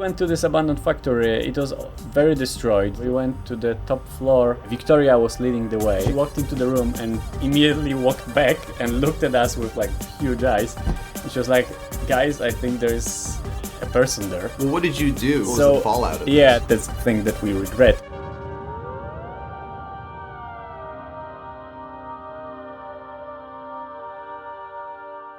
We went to this abandoned factory. It was very destroyed. We went to the top floor. Victoria was leading the way. She walked into the room and immediately walked back and looked at us with like huge eyes. And she was like, guys, I think there's a person there. Well, what did you do? What was the fallout of it? Yeah, that's the thing that we regret.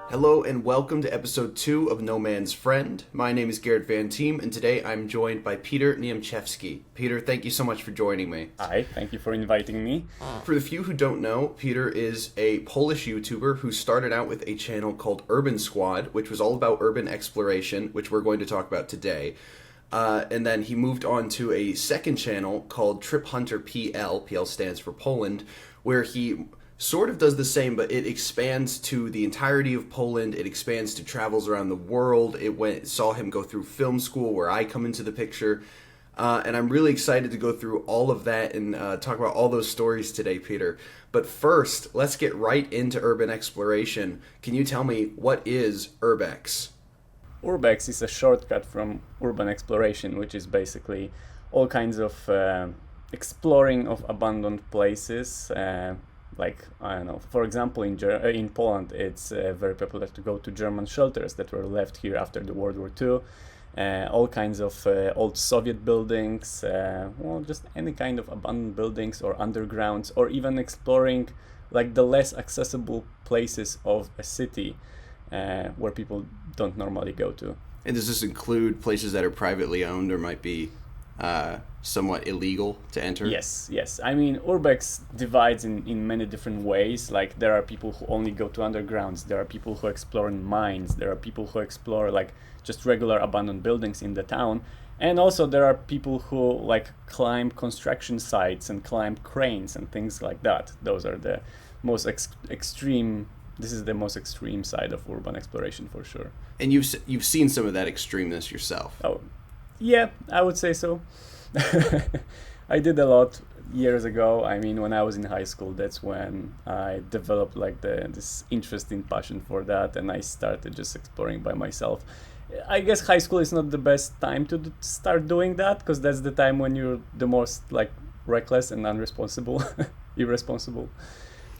Hello and welcome to episode 2 of No Man's Friend. My name is Garrett Van Team, and today I'm joined by Piotr Niemczewski. Peter, thank you so much for joining me. Hi, thank you for inviting me. For the few who don't know, Peter is a Polish YouTuber who started out with a channel called Urban Squad, which was all about urban exploration, which we're going to talk about today. And then he moved on to a second channel called Trip Hunter PL. PL stands for Poland, where he sort of does the same, but it expands to the entirety of Poland. It expands to travels around the world. Saw him go through film school, where I come into the picture. And I'm really excited to go through all of that and talk about all those stories today, Peter. But first, let's get right into urban exploration. Can you tell me, what is Urbex? Urbex is a shortcut from urban exploration, which is basically all kinds of exploring of abandoned places. Like, I don't know, for example, in Poland, it's very popular to go to German shelters that were left here after the World War II. All kinds of old Soviet buildings, just any kind of abandoned buildings or undergrounds, or even exploring like the less accessible places of a city where people don't normally go to. And does this include places that are privately owned or might be somewhat illegal to enter? Yes. I mean, Urbex divides in many different ways. Like, there are people who only go to undergrounds. There are people who explore in mines. There are people who explore like just regular abandoned buildings in the town. And also there are people who like climb construction sites and climb cranes and things like that. Those are the most extreme. This is the most extreme side of urban exploration for sure. And you've seen some of that extremeness yourself. Oh, yeah, I would say so. I did a lot years ago. I mean, when I was in high school, that's when I developed like this interesting passion for that, and I started just exploring by myself. I guess high school is not the best time to start doing that, because that's the time when you're the most like reckless and irresponsible.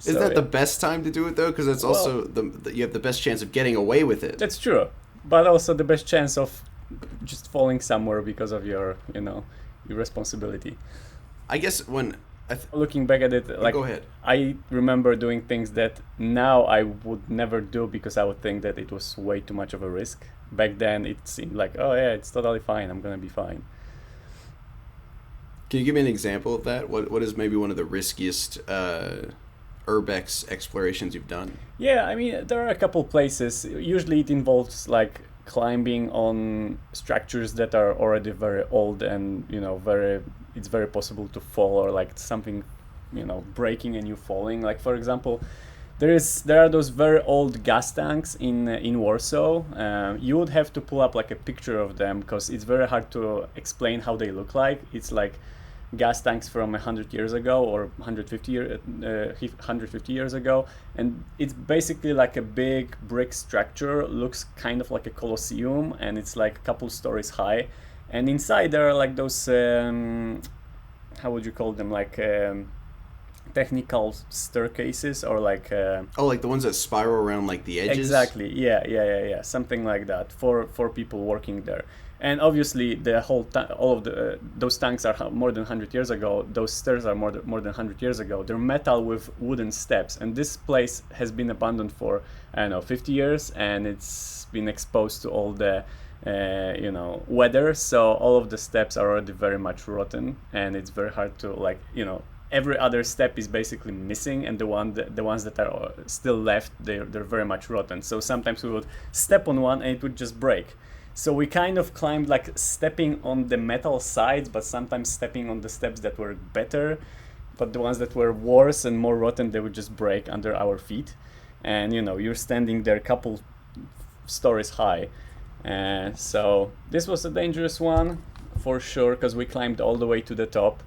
Is that the best time to do it though? Because it's also you have the best chance of getting away with it. That's true, but also the best chance of just falling somewhere because of your, irresponsibility. I guess when looking back at it, like, go ahead. I remember doing things that now I would never do because I would think that it was way too much of a risk. Back then, it seemed like, oh yeah, it's totally fine. I'm gonna be fine. Can you give me an example of that? What is maybe one of the riskiest Urbex explorations you've done? Yeah, I mean, there are a couple places. Usually it involves like climbing on structures that are already very old and, it's very possible to fall, or like something, breaking and you falling. Like, for example, there are those very old gas tanks in Warsaw. You would have to pull up like a picture of them because it's very hard to explain how they look like. It's like gas tanks from 100 years ago or 150 years ago, and it's basically like a big brick structure. Looks kind of like a Colosseum, and it's like a couple stories high, and inside there are like those how would you call them, like technical staircases, or like like the ones that spiral around like the edges. Exactly, yeah, something like that for people working there. And obviously, all of those tanks are more than 100 years ago. Those stairs are more than 100 years ago. They're metal with wooden steps. And this place has been abandoned for, 50 years. And it's been exposed to all the, weather. So all of the steps are already very much rotten. And it's very hard to, every other step is basically missing. And the ones that are still left, they're very much rotten. So sometimes we would step on one and it would just break. So we kind of climbed like stepping on the metal sides, but sometimes stepping on the steps that were better. But the ones that were worse and more rotten, they would just break under our feet. And, you're standing there a couple stories high. So this was a dangerous one for sure, because we climbed all the way to the top.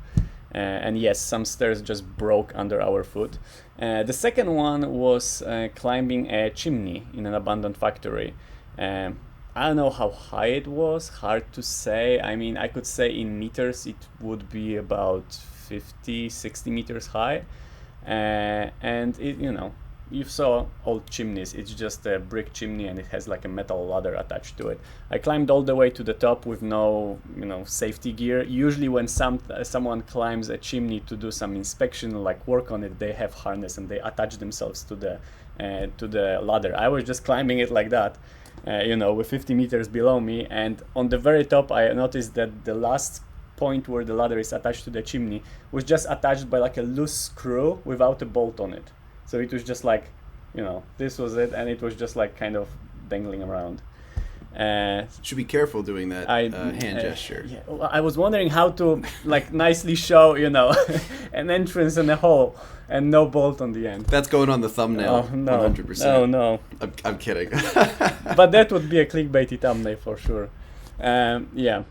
And yes, some stairs just broke under our foot. The second one was climbing a chimney in an abandoned factory. I don't know how high it was, hard to say. I mean, I could say in meters it would be about 50, 60 meters high. And it, you saw old chimneys. It's just a brick chimney and it has like a metal ladder attached to it. I climbed all the way to the top with no, safety gear. Usually when someone climbs a chimney to do some inspection, like work on it, they have harness and they attach themselves to the ladder. I was just climbing it like that. With 50 meters below me, and on the very top I noticed that the last point where the ladder is attached to the chimney was just attached by like a loose screw without a bolt on it. So it was just like, this was it, and it was just like kind of dangling around. Should be careful doing that hand gesture. Yeah, well, I was wondering how to like nicely show, an entrance and a hole and no bolt on the end. That's going on the thumbnail. Oh, no. 100%. Oh, no. I'm kidding. But that would be a clickbaity thumbnail for sure. Yeah.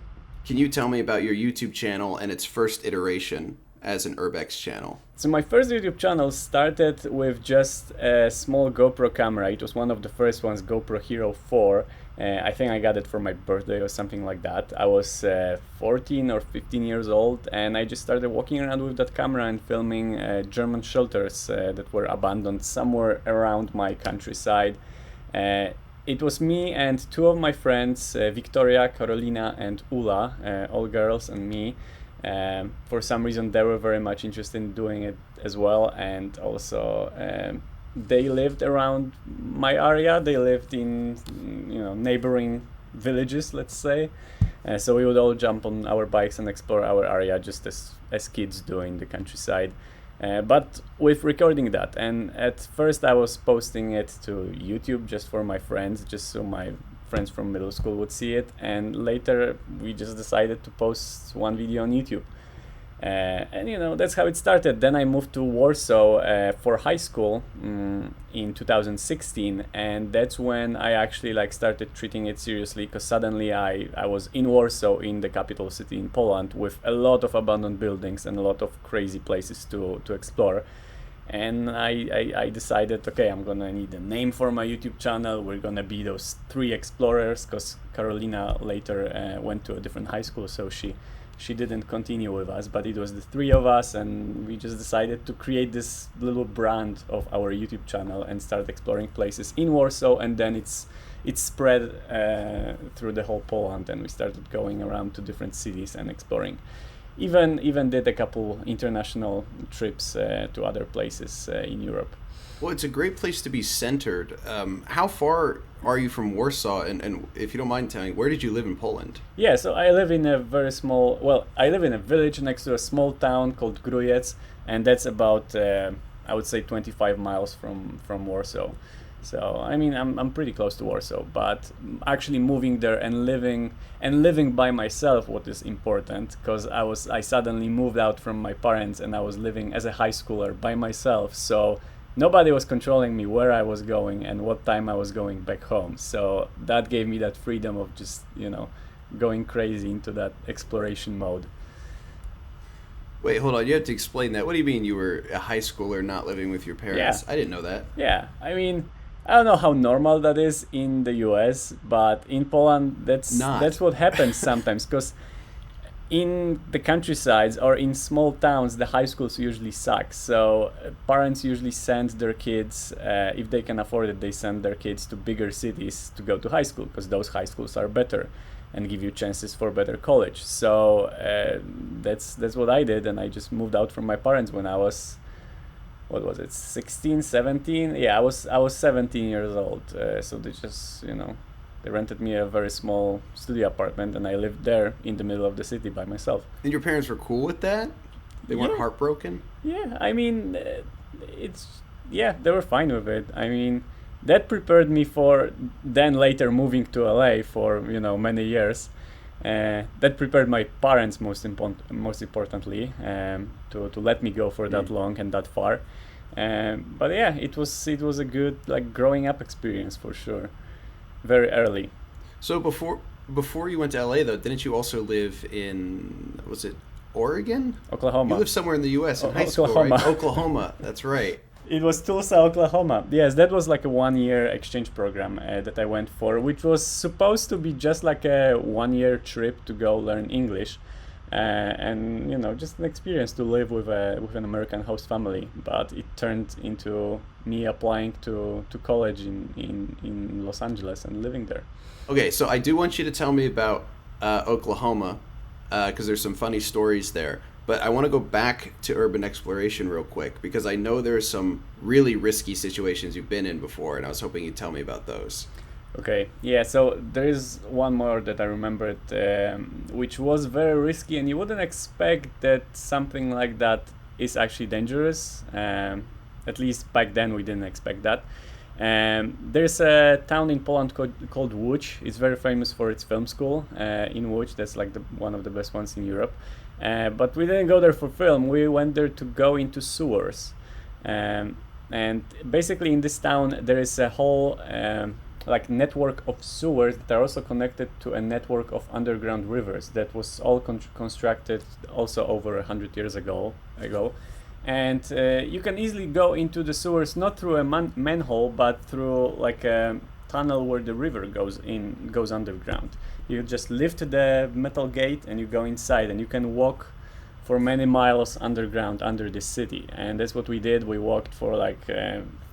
Can you tell me about your YouTube channel and its first iteration as an Urbex channel? So my first YouTube channel started with just a small GoPro camera. It was one of the first ones, GoPro Hero 4. I think I got it for my birthday or something like that. I was 14 or 15 years old, and I just started walking around with that camera and filming German shelters that were abandoned somewhere around my countryside. It was me and two of my friends, Victoria, Carolina, and Ula, all girls, and me. For some reason, they were very much interested in doing it as well, and also they lived around my area. They lived in neighboring villages, let's say. So we would all jump on our bikes and explore our area just as kids do in the countryside. But with recording that, and at first I was posting it to YouTube just for my friends, just so my friends from middle school would see it, and later we just decided to post one video on YouTube. And that's how it started. Then I moved to Warsaw for high school in 2016, and that's when I actually started treating it seriously, because suddenly I was in Warsaw, in the capital city in Poland, with a lot of abandoned buildings and a lot of crazy places to explore. And I decided, okay, I'm gonna need a name for my YouTube channel. We're gonna be those three explorers, because Carolina later went to a different high school, so she didn't continue with us, but it was the three of us, and we just decided to create this little brand of our YouTube channel and start exploring places in Warsaw, and then it's spread through the whole Poland, and we started going around to different cities and exploring. Even did a couple international trips to other places in Europe. Well, it's a great place to be centered. How far are you from Warsaw? And if you don't mind telling, where did you live in Poland? Yeah, so I live in a I live in a village next to a small town called Grujec, and that's about, I would say, 25 miles from Warsaw. So, I mean, I'm pretty close to Warsaw, but actually moving there and living by myself, what is important, because I suddenly moved out from my parents, and I was living as a high schooler by myself. So nobody was controlling me where I was going and what time I was going back home. So that gave me that freedom of just, going crazy into that exploration mode. Wait, hold on. You have to explain that. What do you mean you were a high schooler not living with your parents? Yeah. I didn't know that. Yeah, I mean, I don't know how normal that is in the US, but in Poland, that's what happens sometimes, because in the countrysides or in small towns, the high schools usually suck. So parents usually send their kids, if they can afford it, they send their kids to bigger cities to go to high school, because those high schools are better and give you chances for better college. So that's what I did, and I just moved out from my parents when I was, 16, 17? Yeah, I was 17 years old. So they just, they rented me a very small studio apartment, and I lived there in the middle of the city by myself. And your parents were cool with that? They weren't heartbroken? Yeah, I mean, they were fine with it. I mean, that prepared me for then later moving to LA for, many years. That prepared my parents most importantly to let me go for that long and that far. But yeah, it was a good growing up experience for sure. Very early. So before you went to LA though, didn't you also live in, was it Oregon? Oklahoma. You lived somewhere in the US in high school, Oklahoma. right? Oklahoma, that's right. It was Tulsa, Oklahoma. Yes, that was like a 1 year exchange program that I went for, which was supposed to be just like a 1 year trip to go learn English, and just an experience to live with an American host family. But it turned into me applying to college in Los Angeles and living there. Okay, so I do want you to tell me about Oklahoma, because there's some funny stories there. But I want to go back to urban exploration real quick, because I know there's some really risky situations you've been in before, and I was hoping you'd tell me about those. Okay, yeah, so there is one more that I remembered, which was very risky, and you wouldn't expect that something like that is actually dangerous. At least back then we didn't expect that. There's a town in Poland called Łódź. It's very famous for its film school in Łódź. That's like one of the best ones in Europe. But we didn't go there for film. We went there to go into sewers. And basically in this town there is a whole like network of sewers that are also connected to a network of underground rivers that was all constructed also over 100 years ago. And you can easily go into the sewers not through a manhole, but through like a tunnel where the river goes underground. You just lift the metal gate and you go inside, and you can walk for many miles underground under the city. And that's what we did. We walked for like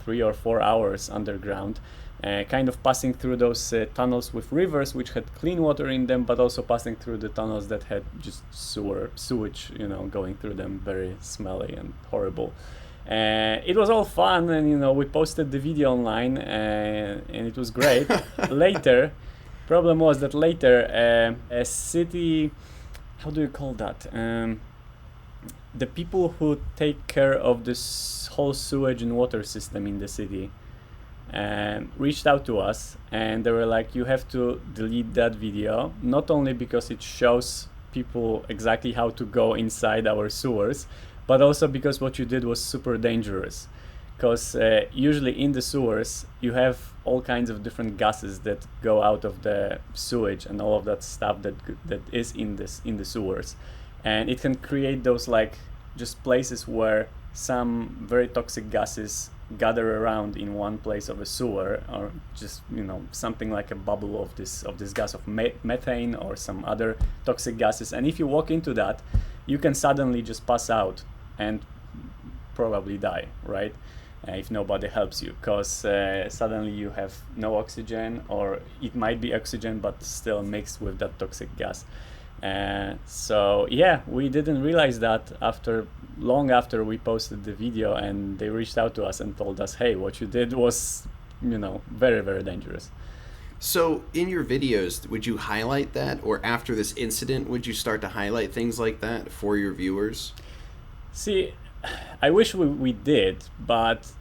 3 or 4 hours underground, kind of passing through those tunnels with rivers which had clean water in them, but also passing through the tunnels that had just sewage, going through them, very smelly and horrible. It was all fun, and we posted the video online, and it was great. Problem was that later a city, how do you call that? The people who take care of this whole sewage and water system in the city reached out to us, and they were like, you have to delete that video, not only because it shows people exactly how to go inside our sewers, but also because what you did was super dangerous. Because usually in the sewers you have all kinds of different gases that go out of the sewage and all of that stuff that is in the sewers, and it can create those like just places where some very toxic gases gather around in one place of a sewer, or just something like a bubble of this gas of methane or some other toxic gases. And if you walk into that, you can suddenly just pass out and probably die, right? If nobody helps you, because suddenly you have no oxygen, or it might be oxygen but still mixed with that toxic gas. So yeah, we didn't realize that long after we posted the video, and they reached out to us and told us, hey, what you did was very, very dangerous. So in your videos, would you highlight that, or after this incident would you start to highlight things like that for your viewers? See, I wish we did, but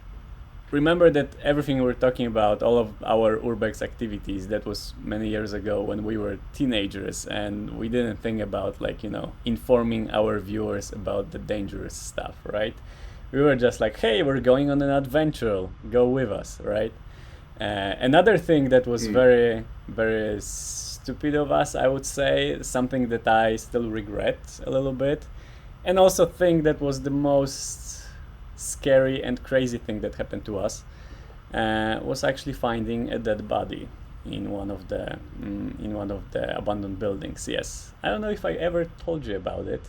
remember that everything we're talking about, all of our Urbex activities, that was many years ago when we were teenagers, and we didn't think about informing our viewers about the dangerous stuff, right? We were just like, hey, we're going on an adventure, go with us, right? Another thing that was very, very stupid of us, I would say, something that I still regret a little bit, and also think that was the most scary and crazy thing that happened to us, was actually finding a dead body in one of the abandoned buildings. Yes, I don't know if I ever told you about it.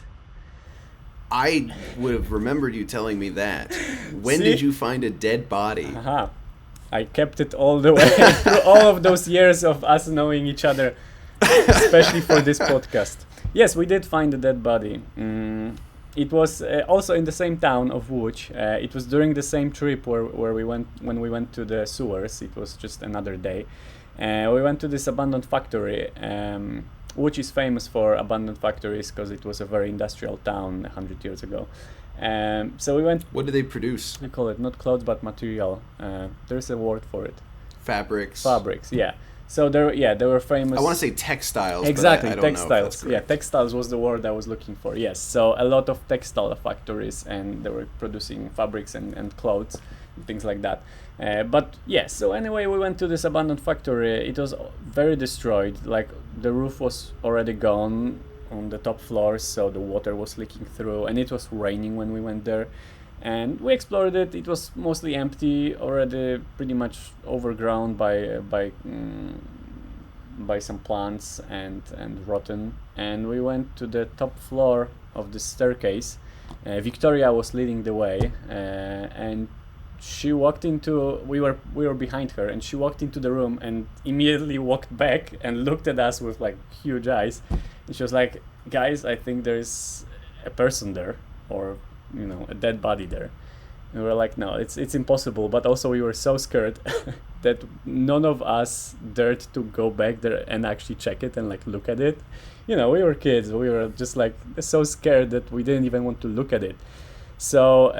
I would have remembered you telling me that. When did you find a dead body? I kept it all the way through all of those years of us knowing each other, especially for this podcast. Yes, we did find a dead body. It was also in the same town of Łódź. It was during the same trip where we went when we went to the sewers. It was just another day. We went to this abandoned factory. Łódź is famous for abandoned factories because it was a very industrial town 100 years ago. So we went. What do they produce? I call it not clothes but material. There's a word for it. Fabrics. Yeah. So they were famous. I want to say textiles. Exactly, but I don't textiles. know if that's Textiles was the word I was looking for. Yes, so a lot of textile factories, and they were producing fabrics and clothes and things like that. But yes, so anyway, we went to this abandoned factory. It was very destroyed. Like the roof was already gone on the top floors, so the water was leaking through, and it was raining when we went there. And we explored it. It was mostly empty, already pretty much overgrown by some plants and rotten. And we went to the top floor of the staircase. Victoria was leading the way, and she walked into. We were behind her, and she walked into the room and immediately walked back and looked at us with like huge eyes. And she was like, "Guys, I think there's a person there, or a dead body there." And we were like, "No, it's impossible." But also we were so scared that none of us dared to go back there and actually check it and like look at it. We were kids. We were just like so scared that we didn't even want to look at it. So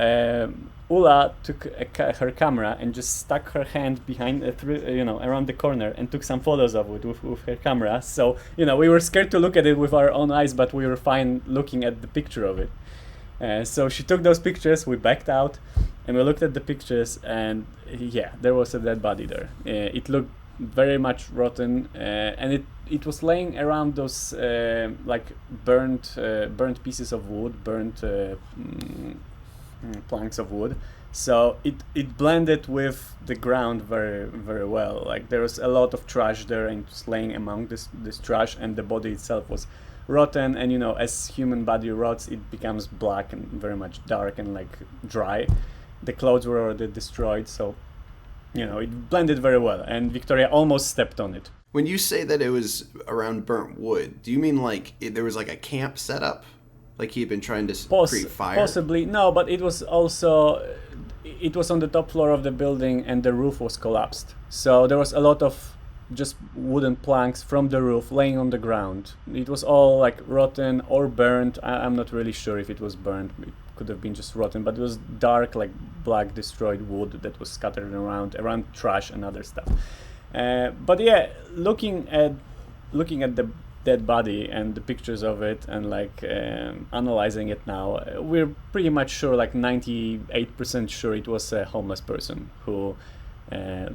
Ula took her camera and just stuck her hand behind, around the corner and took some photos of it with her camera. So we were scared to look at it with our own eyes, but we were fine looking at the picture of it. So she took those pictures. We backed out, and we looked at the pictures, and yeah, there was a dead body there. It looked very much rotten, and it was laying around those like burnt pieces of wood, burnt planks of wood. So it blended with the ground very, very well. Like there was a lot of trash there, and it was laying among this trash, and the body itself was rotten. And as human body rots, it becomes black and very much dark and like dry. The clothes were already destroyed, so it blended very well, and Victoria almost stepped on it. When you say that it was around burnt wood, do you mean like there was like a camp set up? Like he had been trying to create fire? Possibly. No, but it was also... It was on the top floor of the building, and the roof was collapsed. So there was a lot of just wooden planks from the roof laying on the ground. It was all like rotten or burnt. I'm not really sure if it was burnt. It could have been just rotten, but it was dark, like black destroyed wood that was scattered around trash and other stuff. But yeah, looking at the dead body and the pictures of it, and like analyzing it now, we're pretty much sure, like 98% sure, it was a homeless person who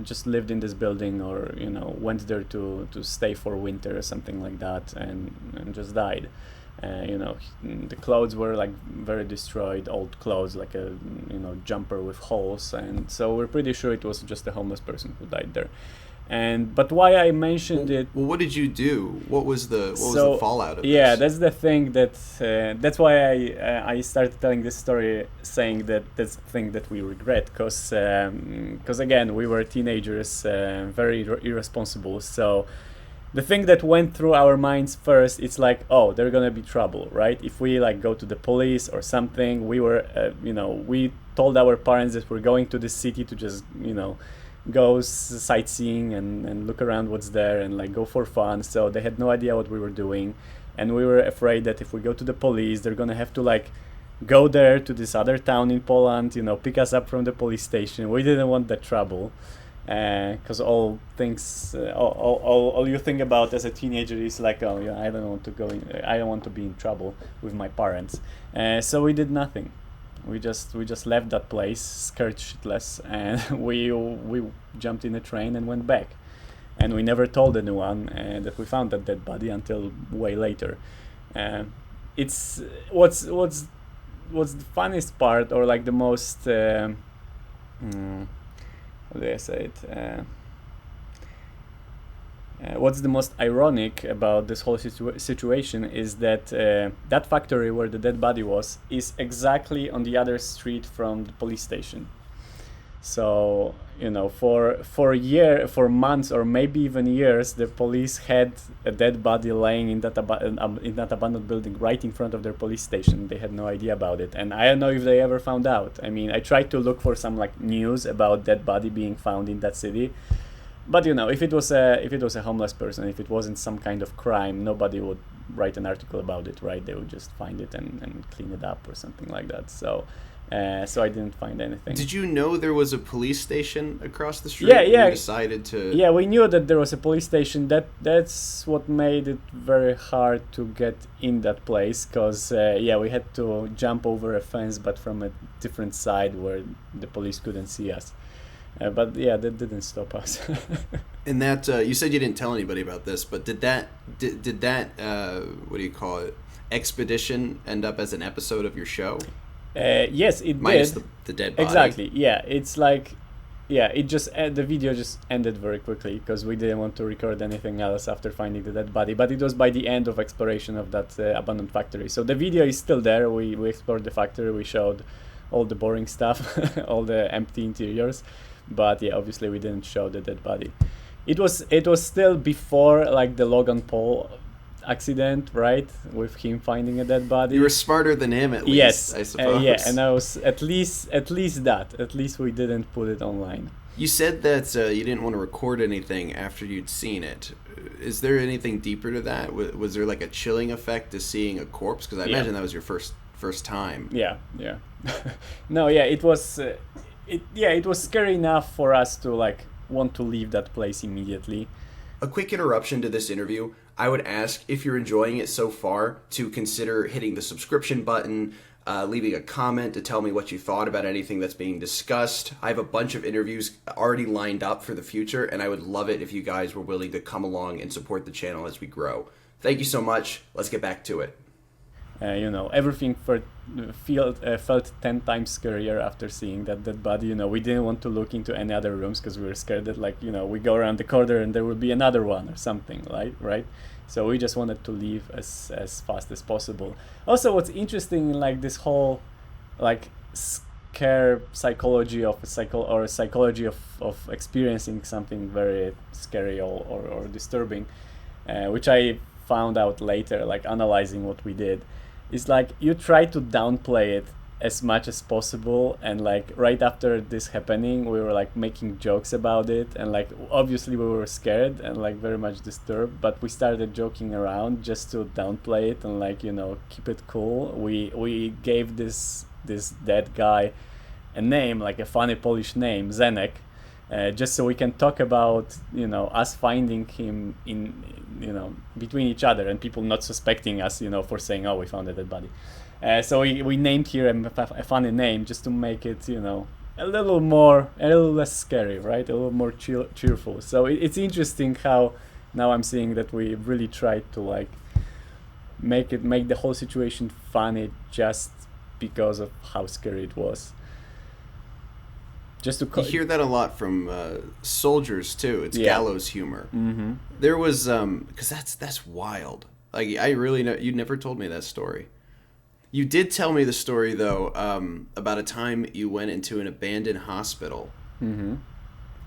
just lived in this building, or went there to stay for winter or something like that, and just died. The clothes were like very destroyed, old clothes, like a jumper with holes, and so we're pretty sure it was just a homeless person who died there. But why I mentioned it? Well, what did you do? What was the fallout of this? Yeah, that's the thing that's why I started telling this story, saying that that's the thing that we regret, because again, we were teenagers, very irresponsible. So the thing that went through our minds first, it's like, oh, there's gonna be trouble, right? If we like go to the police or something, we were we told our parents that we're going to the city to just go sightseeing and look around what's there and like go for fun. So they had no idea what we were doing, and we were afraid that if we go to the police, they're gonna have to like go there to this other town in Poland, pick us up from the police station. We didn't want that trouble, because all you think about as a teenager is like, oh yeah, I don't want to be in trouble with my parents. So we did nothing. We just left that place scared shitless, and we jumped in a train and went back, and we never told anyone that we found that dead body until way later. It's what's the funniest part, or like the most how do I say it? What's the most ironic about this whole situation is that that factory where the dead body was is exactly on the other street from the police station. So for months or maybe even years, the police had a dead body laying in that abandoned building right in front of their police station. They had no idea about it, and I don't know if they ever found out. I mean, I tried to look for some like news about dead body being found in that city. But if it was a homeless person, if it wasn't some kind of crime, nobody would write an article about it, right? They would just find it and clean it up or something like that. So I didn't find anything. Did you know there was a police station across the street? Yeah. You decided to... Yeah, we knew that there was a police station. That's what made it very hard to get in that place, because we had to jump over a fence, but from a different side where the police couldn't see us. But yeah, that didn't stop us. And that you said you didn't tell anybody about this, but did that what do you call it, expedition end up as an episode of your show? Yes, it minus did. the dead body. Exactly. Yeah, it's like, yeah, it just the video just ended very quickly because we didn't want to record anything else after finding the dead body. But it was by the end of exploration of that abandoned factory. So the video is still there. We explored the factory. We showed all the boring stuff, all the empty interiors. But yeah, obviously we didn't show the dead body. It was still before like the Logan Paul accident, right? With him finding a dead body. You were smarter than him, at least. Yes, I suppose. yeah, and I was at least that. At least we didn't put it online. You said that you didn't want to record anything after you'd seen it. Is there anything deeper to that? Was there like a chilling effect to seeing a corpse? Because I imagine that was your first time. Yeah. No, yeah, it was. It was scary enough for us to like want to leave that place immediately. A quick interruption to this interview. I would ask, if you're enjoying it so far, to consider hitting the subscription button, leaving a comment to tell me what you thought about anything that's being discussed. I have a bunch of interviews already lined up for the future, and I would love it if you guys were willing to come along and support the channel as we grow. Thank you so much. Let's get back to it. Everything felt 10 times scarier after seeing that body. We didn't want to look into any other rooms because we were scared that we go around the corner and there would be another one or something, right? So we just wanted to leave as fast as possible. Also, what's interesting in like this whole like scare psychology of psychology of experiencing something very scary or disturbing, which I found out later, like analyzing what we did, is like you try to downplay it as much as possible, and like right after this happening we were like making jokes about it, and like obviously we were scared and like very much disturbed, but we started joking around just to downplay it and like keep it cool. We gave this dead guy a name, like a funny Polish name, Zenek, just so we can talk about us finding him in between each other and people not suspecting us for saying, oh, we found a dead body. So we named here a funny name just to make it a little less scary, right? A little more cheerful. So it's interesting how now I'm seeing that we really tried to like make the whole situation funny just because of how scary it was. You hear that a lot from soldiers too. It's gallows humor. Mm-hmm. There was because that's wild. Like I really know you never told me that story. You did tell me the story though about a time you went into an abandoned hospital, mm-hmm.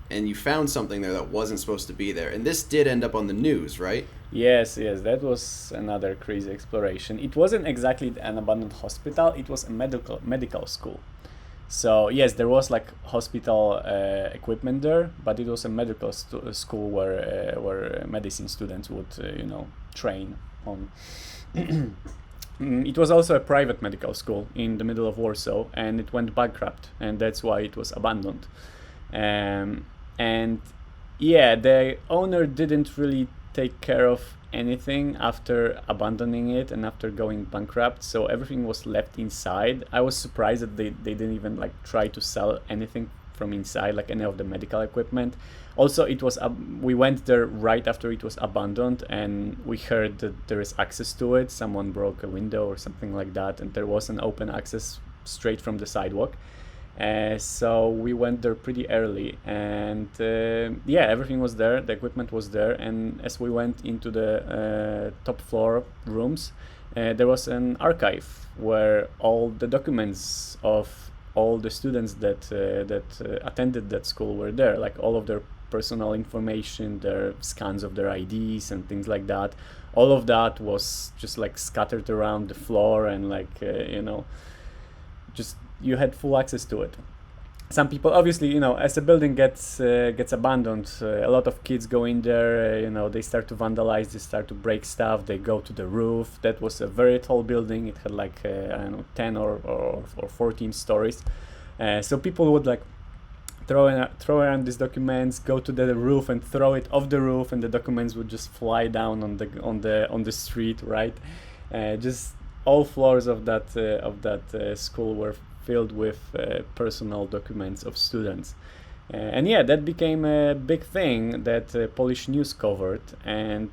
and you found something there that wasn't supposed to be there. And this did end up on the news, right? Yes, that was another crazy exploration. It wasn't exactly an abandoned hospital. It was a medical school. So yes, there was like hospital equipment there, but it was a medical school where medicine students would train on. It was also a private medical school in the middle of Warsaw, and it went bankrupt, and that's why it was abandoned. And yeah, the owner didn't really take care of anything after abandoning it and after going bankrupt, so everything was left inside. I was surprised that they didn't even like try to sell anything from inside, like any of the medical equipment. Also, it was we went there right after it was abandoned, and we heard that there is access to it. Someone broke a window or something like that, and there was an open access straight from the sidewalk. So we went there pretty early, and everything was there, the equipment was there, and as we went into the top floor rooms, there was an archive where all the documents of all the students that attended that school were there, like all of their personal information, their scans of their IDs and things like that. All of that was just like scattered around the floor, and like just you had full access to it. Some people, obviously, as a building gets abandoned, a lot of kids go in there, they start to vandalize, they start to break stuff, they go to the roof. That was a very tall building. It had like, 10 or 14 stories. So people would like throw around these documents, go to the roof and throw it off the roof, and the documents would just fly down on the street, right? Just all floors of that school were filled with personal documents of students. And yeah, that became a big thing that Polish news covered. And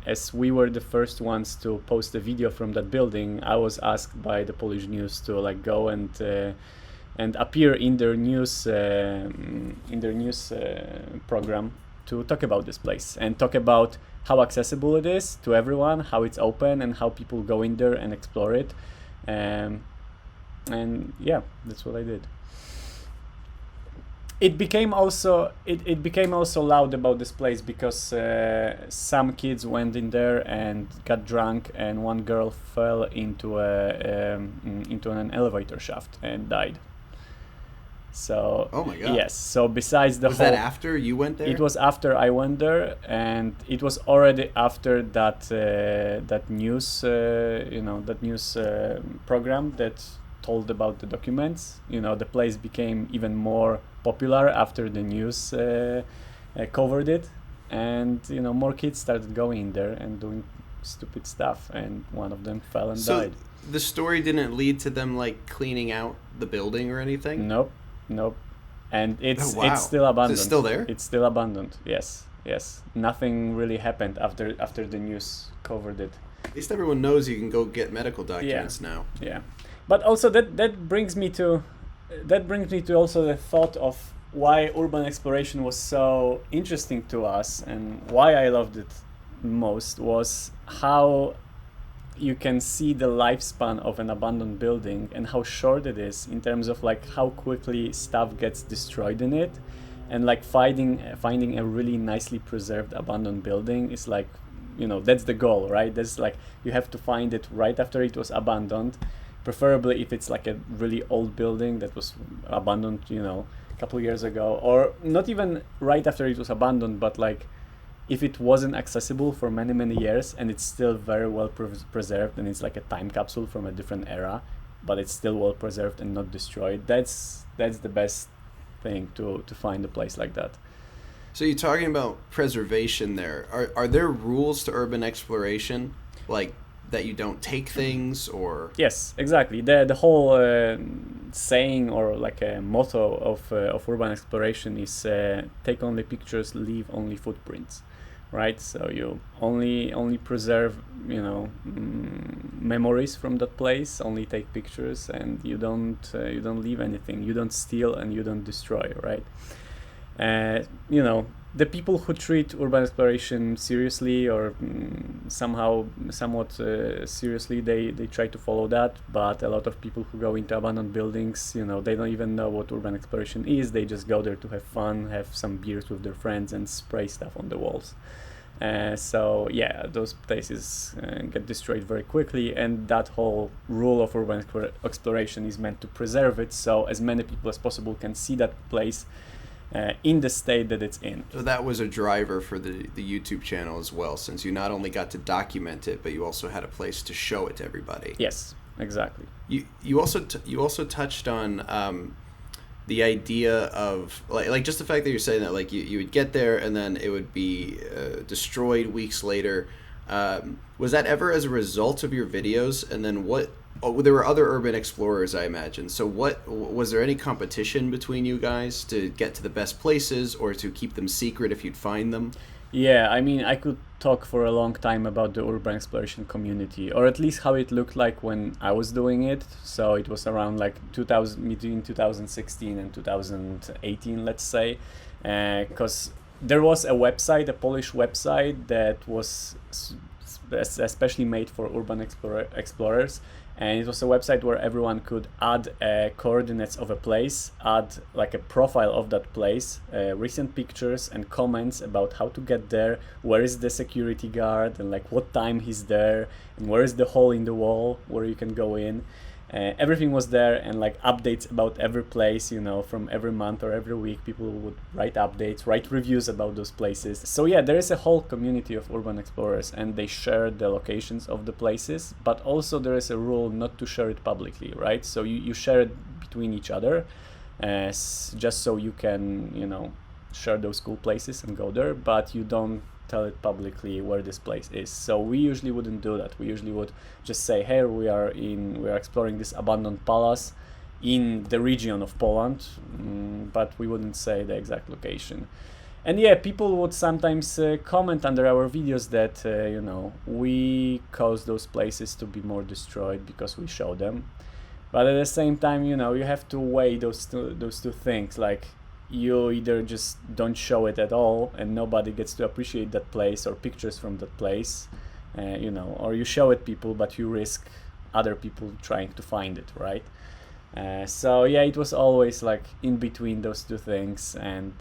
as we were the first ones to post a video from that building, I was asked by the Polish news to like go and appear in their news program to talk about this place and talk about how accessible it is to everyone, how it's open, and how people go in there and explore it. And yeah, that's what I did. It became also loud about this place because some kids went in there and got drunk, and one girl fell into an elevator shaft and died. So oh my God. Yes. So besides was that after you went there? It was after I went there, and it was already after that news program that told about the documents. The place became even more popular after the news covered it, and more kids started going in there and doing stupid stuff, and one of them fell and died. The story didn't lead to them like cleaning out the building or anything? Nope. And it's wow. It's still abandoned. Is it still there? It's still abandoned. Yes. Nothing really happened after the news covered it. At least everyone knows you can go get medical documents now. Yeah. But also that brings me to also the thought of why urban exploration was so interesting to us, and why I loved it most was how you can see the lifespan of an abandoned building and how short it is in terms of like how quickly stuff gets destroyed in it, and like finding a really nicely preserved abandoned building is like, that's the goal, right? That's like, you have to find it right after it was abandoned, preferably if it's like a really old building that was abandoned a couple years ago, or not even right after it was abandoned, but like if it wasn't accessible for many years and it's still very well preserved, and it's like a time capsule from a different era, but it's still well preserved and not destroyed, that's the best thing to find a place like that. So you're talking about preservation there. Are there rules to urban exploration, like that you don't take things, or? Yes, exactly. The whole saying, or like a motto of urban exploration is take only pictures, leave only footprints, right? So you only preserve memories from that place, only take pictures, and you don't leave anything. You don't steal and you don't destroy, right? The people who treat urban exploration seriously, or somewhat seriously, they try to follow that. But a lot of people who go into abandoned buildings, they don't even know what urban exploration is. They just go there to have fun, have some beers with their friends, and spray stuff on the walls. So yeah, those places get destroyed very quickly, and that whole rule of urban exploration is meant to preserve it, so as many people as possible can see that place in the state that it's in. So that was a driver for the YouTube channel as well, since you not only got to document it, but you also had a place to show it to everybody. Yes, exactly. You also touched on the idea of like just the fact that you're saying that like you would get there and then it would be destroyed weeks later. Was that ever as a result of your videos? And then there were other urban explorers, I imagine. So was there any competition between you guys to get to the best places, or to keep them secret if you'd find them? Yeah, I mean, I could talk for a long time about the urban exploration community, or at least how it looked like when I was doing it. So it was around like between 2016 and 2018, let's say, because there was a website, a Polish website that was especially made for urban explorers. And it was a website where everyone could add coordinates of a place, add like a profile of that place, recent pictures and comments about how to get there, where is the security guard, and like what time he's there, and where is the hole in the wall where you can go in. Everything was there, and like updates about every place, from every month or every week, people would write updates, write reviews about those places. So yeah, there is a whole community of urban explorers, and they share the locations of the places, but also there is a rule not to share it publicly, right? So you share it between each other, just so you can, share those cool places and go there, but you don't tell it publicly where this place is. So we usually wouldn't do that. We usually would just say, hey, we are exploring this abandoned palace, in the region of Poland, but we wouldn't say the exact location. And yeah, people would sometimes comment under our videos that we cause those places to be more destroyed because we show them. But at the same time, you have to weigh those two things. Like, you either just don't show it at all and nobody gets to appreciate that place or pictures from that place, or you show it people but you risk other people trying to find it, right? So yeah, it was always like in between those two things. And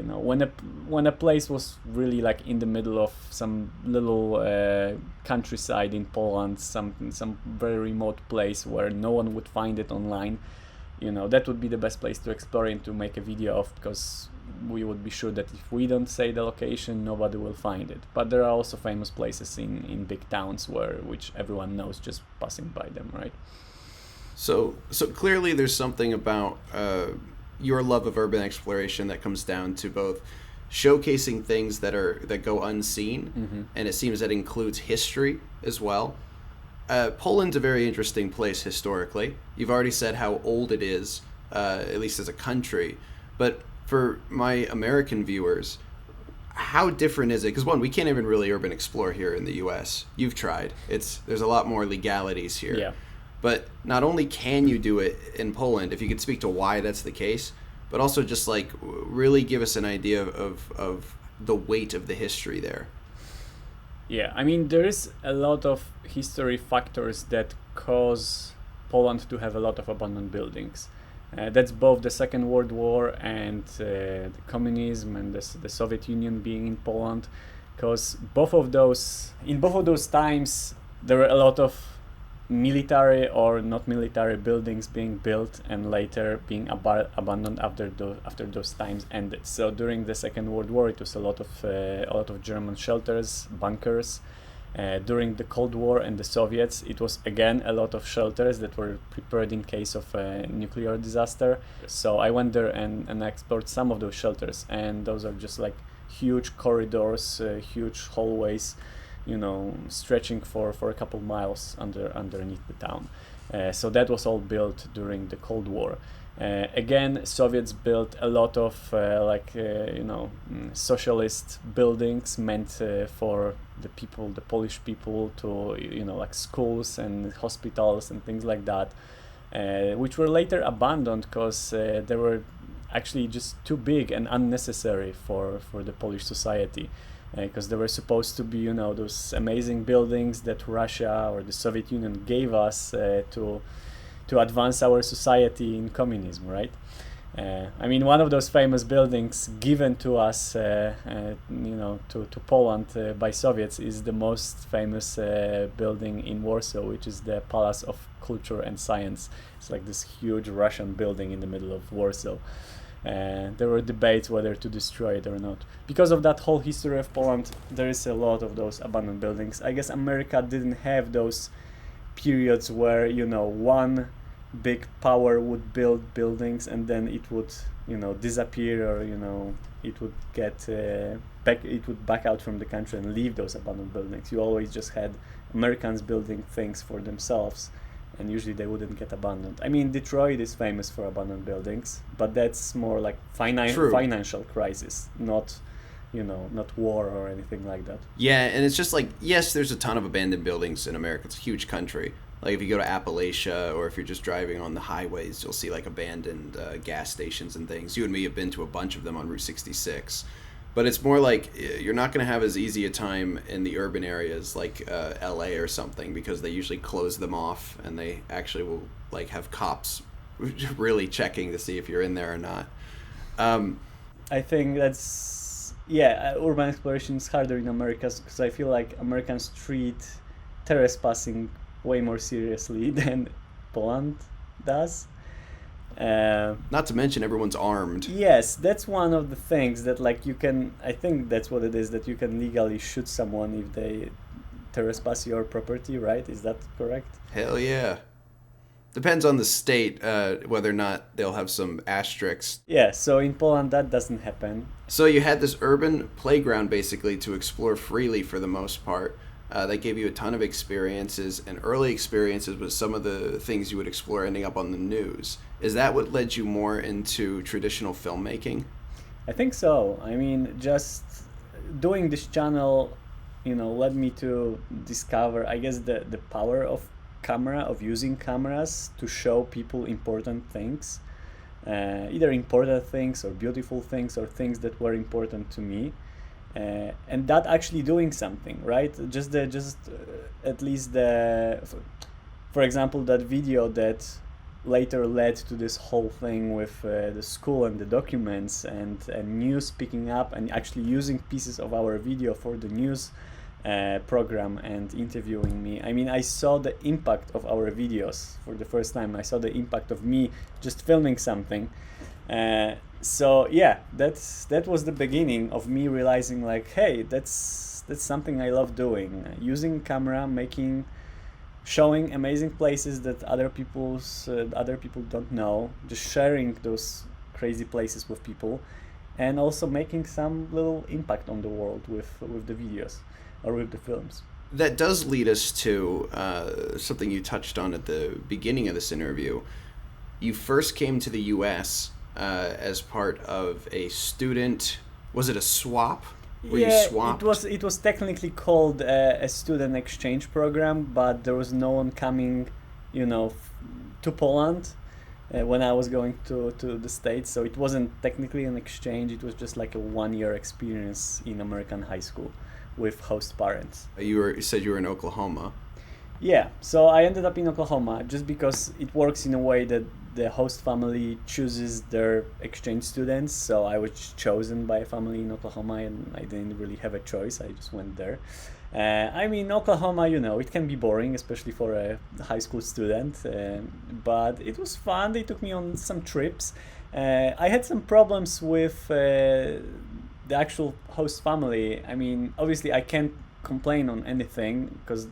when a place was really like in the middle of some little countryside in Poland, some very remote place where no one would find it online, that would be the best place to explore and to make a video of, because we would be sure that if we don't say the location, nobody will find it. But there are also famous places in big towns which everyone knows just passing by them, right? So clearly there's something about your love of urban exploration that comes down to both showcasing things that go unseen, and it seems that includes history as well. Poland's a very interesting place historically. You've already said how old it is, at least as a country. But for my American viewers, how different is it? Because one, we can't even really urban explore here in the U.S. You've tried. There's a lot more legalities here. Yeah. But not only can you do it in Poland, if you could speak to why that's the case, but also just like really give us an idea of the weight of the history there. Yeah, I mean, there is a lot of history factors that cause Poland to have a lot of abandoned buildings. That's both the Second World War and the communism and the Soviet Union being in Poland, because in both of those times there were a lot of military or not military buildings being built and later being abandoned after those times ended. So during the Second World War, it was a lot of German shelters, bunkers. During the Cold War and the Soviets, it was again a lot of shelters that were prepared in case of a nuclear disaster. So I went there and explored some of those shelters, and those are just like huge corridors, huge hallways, stretching for a couple miles underneath the town. So that was all built during the Cold War. Again, Soviets built a lot of socialist buildings meant for the Polish people to, like schools and hospitals and things like that, which were later abandoned because they were actually just too big and unnecessary for the Polish society. Because they were supposed to be, those amazing buildings that Russia or the Soviet Union gave us to advance our society in communism, right? I mean, one of those famous buildings given to us, to Poland by Soviets is the most famous building in Warsaw, which is the Palace of Culture and Science. It's like this huge Russian building in the middle of Warsaw. There were debates whether to destroy it or not. Because of that whole history of Poland, there is a lot of those abandoned buildings. I guess America didn't have those periods where, one big power would build buildings and then it would, disappear, or, it would get back out from the country and leave those abandoned buildings. You always just had Americans building things for themselves, and usually they wouldn't get abandoned. I mean, Detroit is famous for abandoned buildings, but that's more like financial crisis, not war or anything like that. Yeah, and it's just like, yes, there's a ton of abandoned buildings in America. It's a huge country. Like if you go to Appalachia or if you're just driving on the highways, you'll see like abandoned gas stations and things. You and me have been to a bunch of them on Route 66. But it's more like you're not going to have as easy a time in the urban areas like LA or something, because they usually close them off and they actually will like have cops really checking to see if you're in there or not. I think urban exploration is harder in America because I feel like Americans treat trespassing way more seriously than Poland does. Not to mention everyone's armed. Yes, that's one of the things that I think that's what it is, that you can legally shoot someone if they trespass your property, right? Is that correct? Hell yeah. Depends on the state whether or not they'll have some asterisks. Yeah, so in Poland that doesn't happen. So you had this urban playground basically to explore freely for the most part. that gave you a ton of experiences and early experiences with some of the things you would explore ending up on the news. Is that what led you more into traditional filmmaking? I think so. I mean, just doing this channel, led me to discover, I guess, the power of camera, of using cameras to show people important things, either important things or beautiful things or things that were important to me. And that actually doing something, right? At least for example, that video that later led to this whole thing with the school and the documents and news picking up and actually using pieces of our video for the news program and interviewing me. I mean, I saw the impact of our videos for the first time. I saw the impact of me just filming something. So yeah, that was the beginning of me realizing, like, hey, that's something I love doing. Using camera, showing amazing places that other people don't know, just sharing those crazy places with people, and also making some little impact on the world with the videos or with the films. That does lead us to something you touched on at the beginning of this interview. You first came to the U.S. As part of a student. Was it a swap? You swapped? It was technically called a student exchange program, but there was no one coming, to Poland when I was going to the States. So it wasn't technically an exchange. It was just like a 1-year experience in American high school with host parents. You said you were in Oklahoma. Yeah, so I ended up in Oklahoma just because it works in a way that the host family chooses their exchange students. So I was chosen by a family in Oklahoma, and I didn't really have a choice. I just went there. I mean, Oklahoma, it can be boring, especially for a high school student, but it was fun. They took me on some trips. I had some problems with the actual host family. I mean, obviously I can't complain on anything because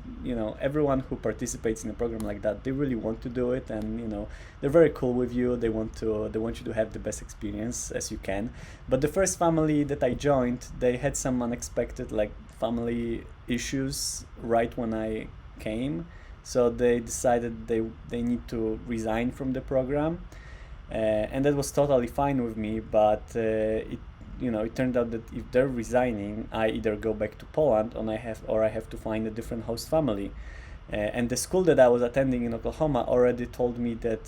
everyone who participates in a program like that, they really want to do it, and they're very cool with you. They want you to have the best experience as you can. But the first family that I joined, they had some unexpected family issues right when I came, so they decided they need to resign from the program, and that was totally fine with me. But it turned out that if they're resigning, I either go back to Poland or I have to find a different host family. And the school that I was attending in Oklahoma already told me that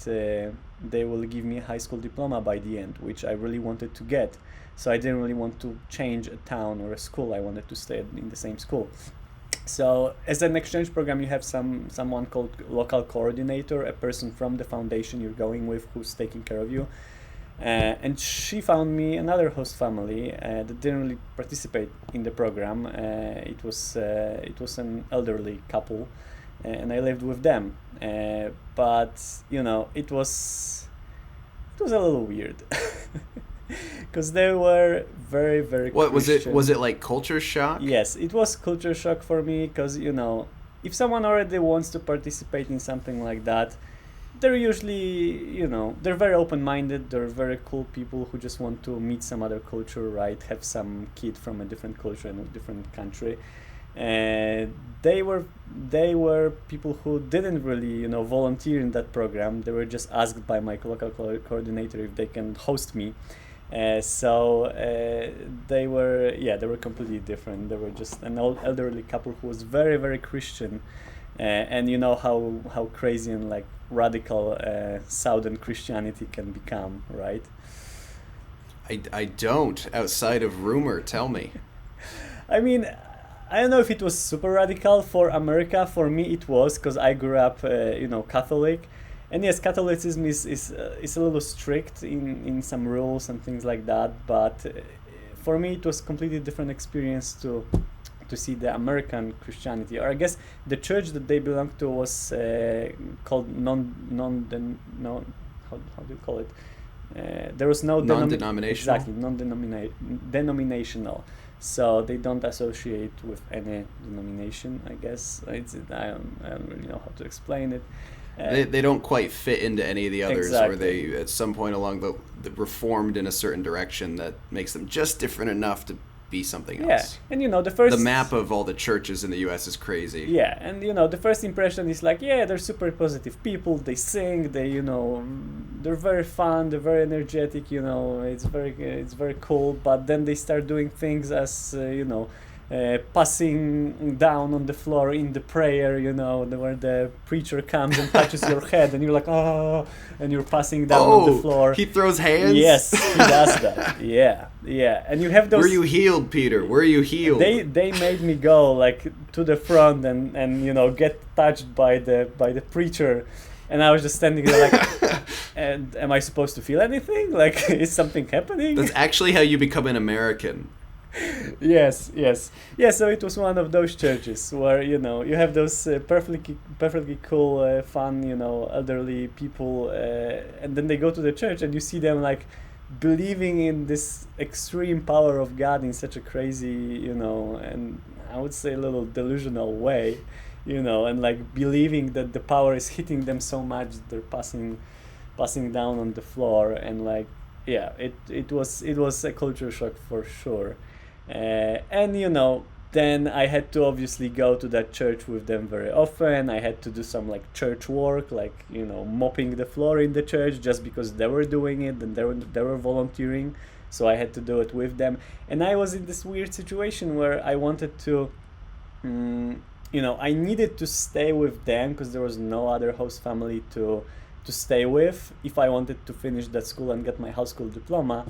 they will give me a high school diploma by the end, which I really wanted to get. So I didn't really want to change a town or a school. I wanted to stay in the same school. So as an exchange program, you have someone called local coordinator, a person from the foundation you're going with who's taking care of you. And she found me another host family that didn't really participate in the program. It was an elderly couple, and I lived with them. But it was a little weird because they were very, very. What Christian. was it like culture shock? Yes, it was culture shock for me because if someone already wants to participate in something like that, they're usually, they're very open-minded. They're very cool people who just want to meet some other culture, right? Have some kid from a different culture in a different country. And they were people who didn't really, volunteer in that program. They were just asked by my local coordinator if they can host me. So they were completely different. They were just an old elderly couple who was very, very Christian. And how crazy and radical Southern Christianity can become, right? I don't. Outside of rumor, tell me. I mean, I don't know if it was super radical for America. For me, it was because I grew up, Catholic, and yes, Catholicism is a little strict in some rules and things like that. But for me, it was completely different experience to see the American Christianity, or I guess the church that they belonged to was called how do you call it? There was no non-denominational. Exactly, denominational. So they don't associate with any denomination. I guess I don't really know how to explain it. They don't quite fit into any of the others, exactly. Or they at some point along the reformed in a certain direction that makes them just different enough to be something Yeah, else. and the first The map of all the churches in the U.S. is crazy. Yeah, and the first impression is like, yeah, they're super positive people. They sing. They're very fun. They're very energetic. It's very cool. But then they start doing things as passing down on the floor in the prayer. Where the preacher comes and touches your head, and you're like, oh, and you're passing down on the floor. He throws hands. Yes, he does that. Yeah, and you have those. Were you healed, Peter? Were you healed? They made me go like to the front and get touched by the preacher, and I was just standing there like, and am I supposed to feel anything? Like, is something happening? That's actually how you become an American. Yes. Yeah, so it was one of those churches where you have those perfectly cool, fun, elderly people, and then they go to the church and you see them like believing in this extreme power of God in such a crazy, and I would say a little delusional way, and like believing that the power is hitting them so much that they're passing down on the floor, and like, yeah, it was a culture shock for sure. And then I had to obviously go to that church with them very often. I had to do some like church work, like mopping the floor in the church, just because they were doing it and they were volunteering, so I had to do it with them. And I was in this weird situation where I wanted to I needed to stay with them because there was no other host family to stay with if I wanted to finish that school and get my high school diploma.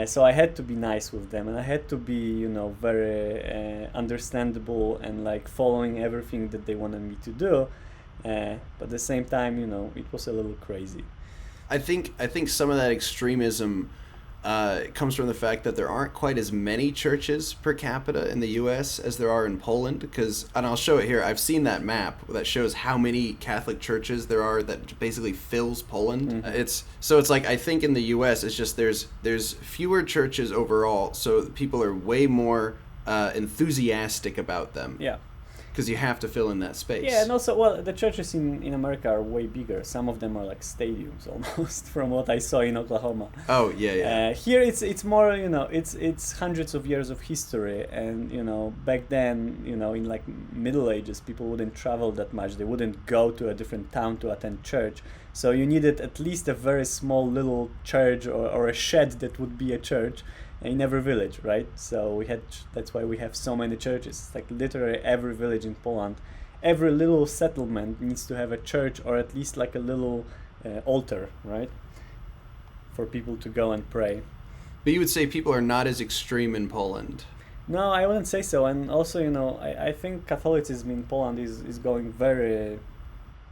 So I had to be nice with them, and I had to be, very understandable and like following everything that they wanted me to do. But at the same time, it was a little crazy. I think some of that extremism comes from the fact that there aren't quite as many churches per capita in the U.S. as there are in Poland. And I'll show it here. I've seen that map that shows how many Catholic churches there are that basically fills Poland. Mm-hmm. It's like, I think in the U.S. it's just there's fewer churches overall, so people are way more enthusiastic about them. Yeah. Because you have to fill in that space. Yeah, and also, the churches in America are way bigger. Some of them are like stadiums almost, from what I saw in Oklahoma. Oh, yeah. Here it's more, it's hundreds of years of history, and back then, in like Middle Ages, people wouldn't travel that much. They wouldn't go to a different town to attend church. So you needed at least a very small little church or a shed that would be a church in every village, right? So that's why we have so many churches. Like literally every village in Poland, every little settlement needs to have a church or at least like a little altar, right? For people to go and pray. But you would say people are not as extreme in Poland. No, I wouldn't say so. And also, I think Catholicism in Poland is going very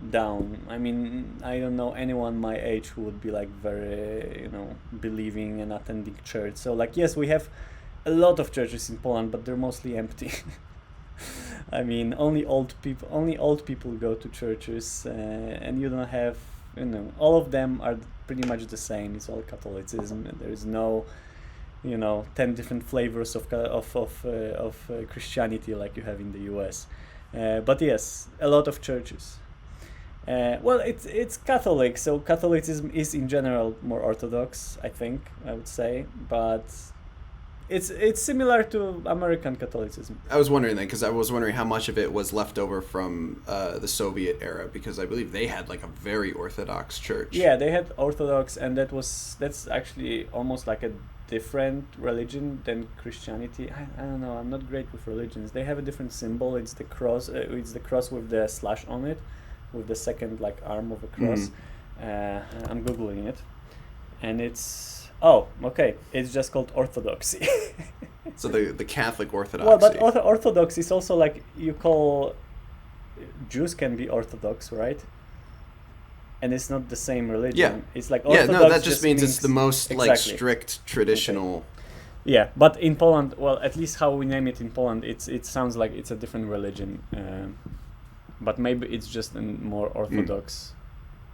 down. I mean, I don't know anyone my age who would be like very, believing and attending church. So like, yes, we have a lot of churches in Poland, but they're mostly empty. I mean, only old people go to churches, and you don't have, all of them are pretty much the same. It's all Catholicism, and there is no, 10 different flavors of Christianity like you have in the US. But yes, a lot of churches. Well, it's Catholic, so Catholicism is in general more orthodox, I would say, but it's similar to American Catholicism. I was wondering that because I was wondering how much of it was left over from the Soviet era, because I believe they had like a very orthodox church. Yeah, they had Orthodox, and that's actually almost like a different religion than Christianity. I don't know, I'm not great with religions. They have a different symbol. It's the cross. It's the cross with the slash on it, with the second like arm of a cross. I'm googling it, and it's it's just called Orthodoxy. So the Catholic Orthodoxy. Well, but Orthodox is also like you call Jews can be Orthodox, right? And it's not the same religion. Yeah. It's like Orthodox. Yeah, no, that just means it's the most exactly. like strict traditional. Okay. Yeah, but in Poland, well, at least how we name it in Poland, it sounds like it's a different religion. But maybe it's just a more orthodox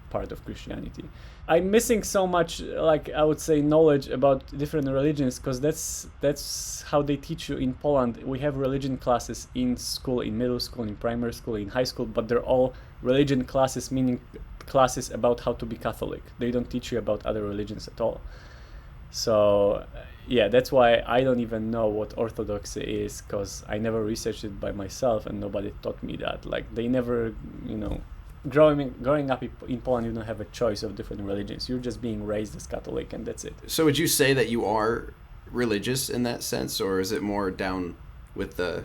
part of Christianity. I'm missing so much, like I would say, knowledge about different religions, because that's how they teach you in Poland. We have religion classes in school, in middle school, in primary school, in high school, but they're all religion classes, meaning classes about how to be Catholic. They don't teach you about other religions at all. So yeah, that's why I don't even know what orthodoxy is, because I never researched it by myself and nobody taught me that. Like they never, growing up in Poland, you don't have a choice of different religions. You're just being raised as Catholic, and that's it. So would you say that you are religious in that sense, or is it more down with the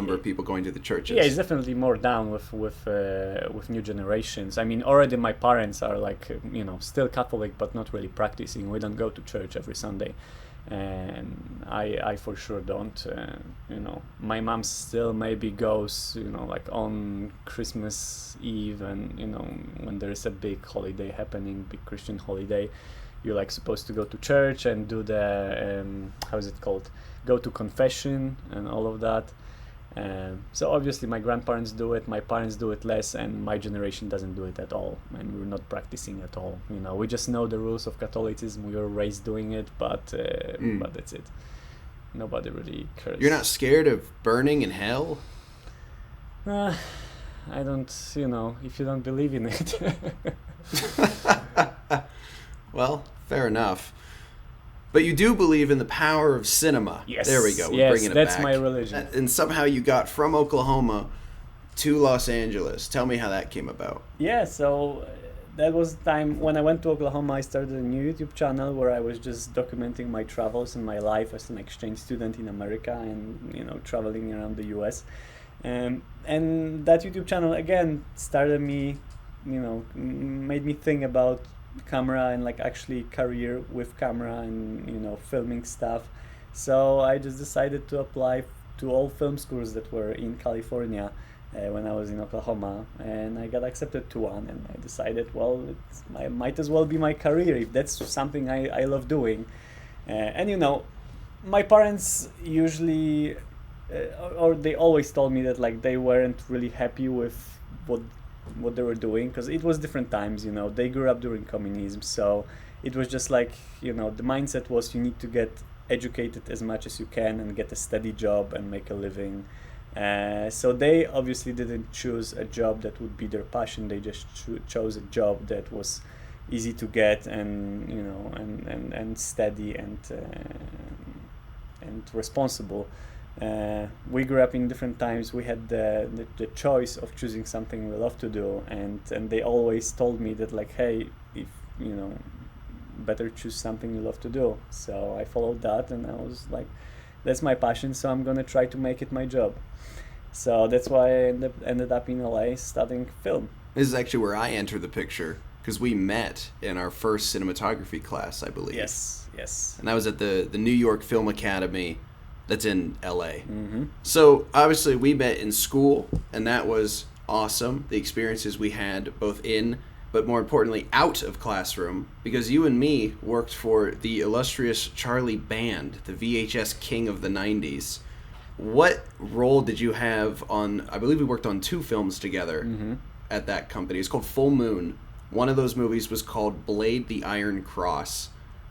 number of people going to the churches? Yeah, it's definitely more down with new generations. I mean, already my parents are like still Catholic, but not really practicing. We don't go to church every Sunday, and I for sure don't. My mom still maybe goes like on Christmas Eve, and when there is a big holiday happening, big Christian holiday, you're like supposed to go to church and do the how is it called, go to confession and all of that. So obviously my grandparents do it, my parents do it less, and my generation doesn't do it at all, and we're not practicing at all. We just know the rules of Catholicism. We were raised doing it, but that's it. Nobody really cares. You're not scared of burning in hell? I don't, if you don't believe in it. Well, fair enough. But you do believe in the power of cinema. Yes. There we go. We're bringing it that's back. My religion. And somehow you got from Oklahoma to Los Angeles. Tell me how that came about. Yeah, so that was the time when I went to Oklahoma. I started a new YouTube channel where I was just documenting my travels and my life as an exchange student in America, and traveling around the US. And that YouTube channel again started me, made me think about camera and like actually career with camera and filming stuff. So I just decided to apply to all film schools that were in California when I was in Oklahoma, and I got accepted to one, and I decided, well, it might as well be my career if that's something I love doing. And my parents usually or they always told me that like they weren't really happy with what they were doing, because it was different times. They grew up during communism, so it was just like the mindset was you need to get educated as much as you can and get a steady job and make a living. So they obviously didn't choose a job that would be their passion. They just chose a job that was easy to get and and steady and responsible. We grew up in different times. We had the choice of choosing something we love to do, and they always told me that like, hey, if better choose something you love to do. So I followed that, and I was like, that's my passion, so I'm gonna try to make it my job. So that's why I ended up in LA studying film. This is actually where I enter the picture, because we met in our first cinematography class, I believe. Yes. And that was at the New York Film Academy that's in LA. Mm-hmm. So obviously we met in school, and that was awesome. The experiences we had both in, but more importantly out of classroom, because you and me worked for the illustrious Charlie Band, the VHS king of the 90s. What role did you have on, I believe we worked on 2 films together at that company. It's called Full Moon. One of those movies was called Blade the Iron Cross,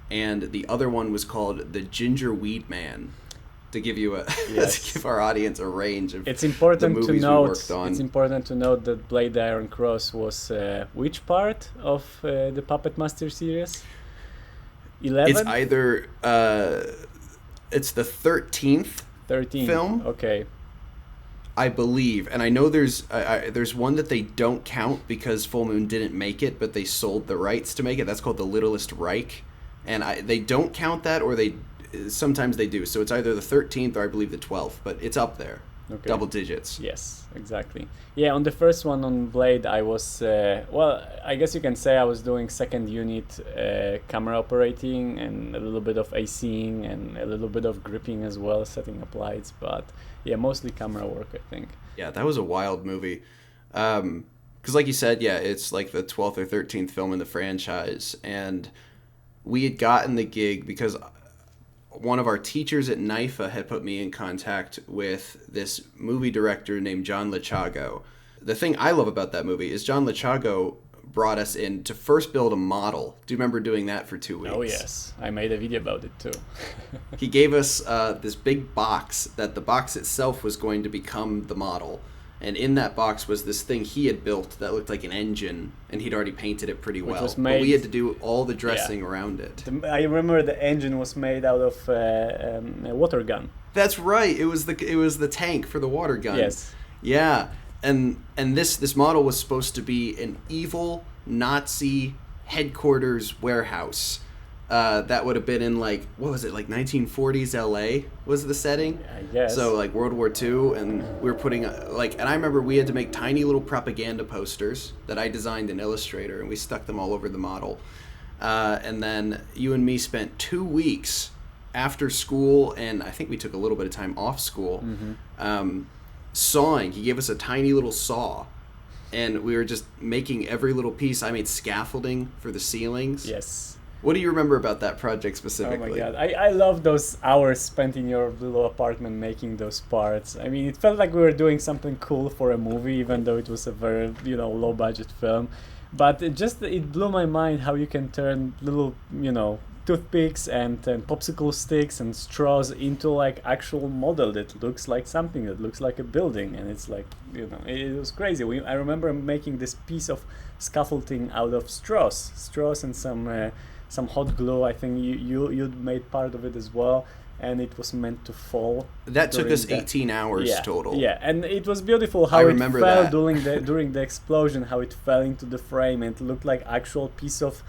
and the other one was called The Ginger Weed Man. To give you to give our audience a range of it's important the movies to note, we worked on. It's important to note that Blade the Iron Cross was which part of the Puppet Master series? 11? It's either it's the 13th film. Okay. I believe, and I know there's one that they don't count because Full Moon didn't make it, but they sold the rights to make it. That's called The Littlest Reich, and they don't count that, or sometimes they do. So it's either the 13th or I believe the 12th, but it's up there. Okay. Double digits. Yes, exactly. Yeah, on the first one on Blade, I was, I guess you can say I was doing second unit camera operating and a little bit of ACing and a little bit of gripping as well, setting up lights. But yeah, mostly camera work, I think. Yeah, that was a wild movie. Because like you said, yeah, it's like the 12th or 13th film in the franchise. And we had gotten the gig because one of our teachers at NIFA had put me in contact with this movie director named John Lechago. The thing I love about that movie is John Lechago brought us in to first build a model. Do you remember doing that for 2 weeks? Oh, yes. I made a video about it, too. He gave us this big box that the box itself was going to become the model. And in that box was this thing he had built that looked like an engine, and he'd already painted it pretty well. Was made, but we had to do all the dressing around it. I remember the engine was made out of a water gun. That's right. It was the tank for the water gun. Yes. Yeah. And this model was supposed to be an evil Nazi headquarters warehouse. That would have been in like 1940s LA was the setting. I guess. So like World War II, and we were putting and I remember we had to make tiny little propaganda posters that I designed in Illustrator, and we stuck them all over the model. And then you and me spent 2 weeks after school, and I think we took a little bit of time off school, sawing. He gave us a tiny little saw, and we were just making every little piece. I made scaffolding for the ceilings. Yes. What do you remember about that project specifically? Oh my god, I love those hours spent in your little apartment making those parts. I mean, it felt like we were doing something cool for a movie, even though it was a very, low budget film. But it blew my mind how you can turn little, toothpicks and popsicle sticks and straws into like actual model that looks like something, that looks like a building. And it's like, it was crazy. I remember making this piece of scaffolding out of straws and some hot glue. I think you made part of it as well, and it was meant to fall. That took us 18 hours total. Yeah, and it was beautiful how it fell during the explosion, how it fell into the frame, and it looked like actual piece of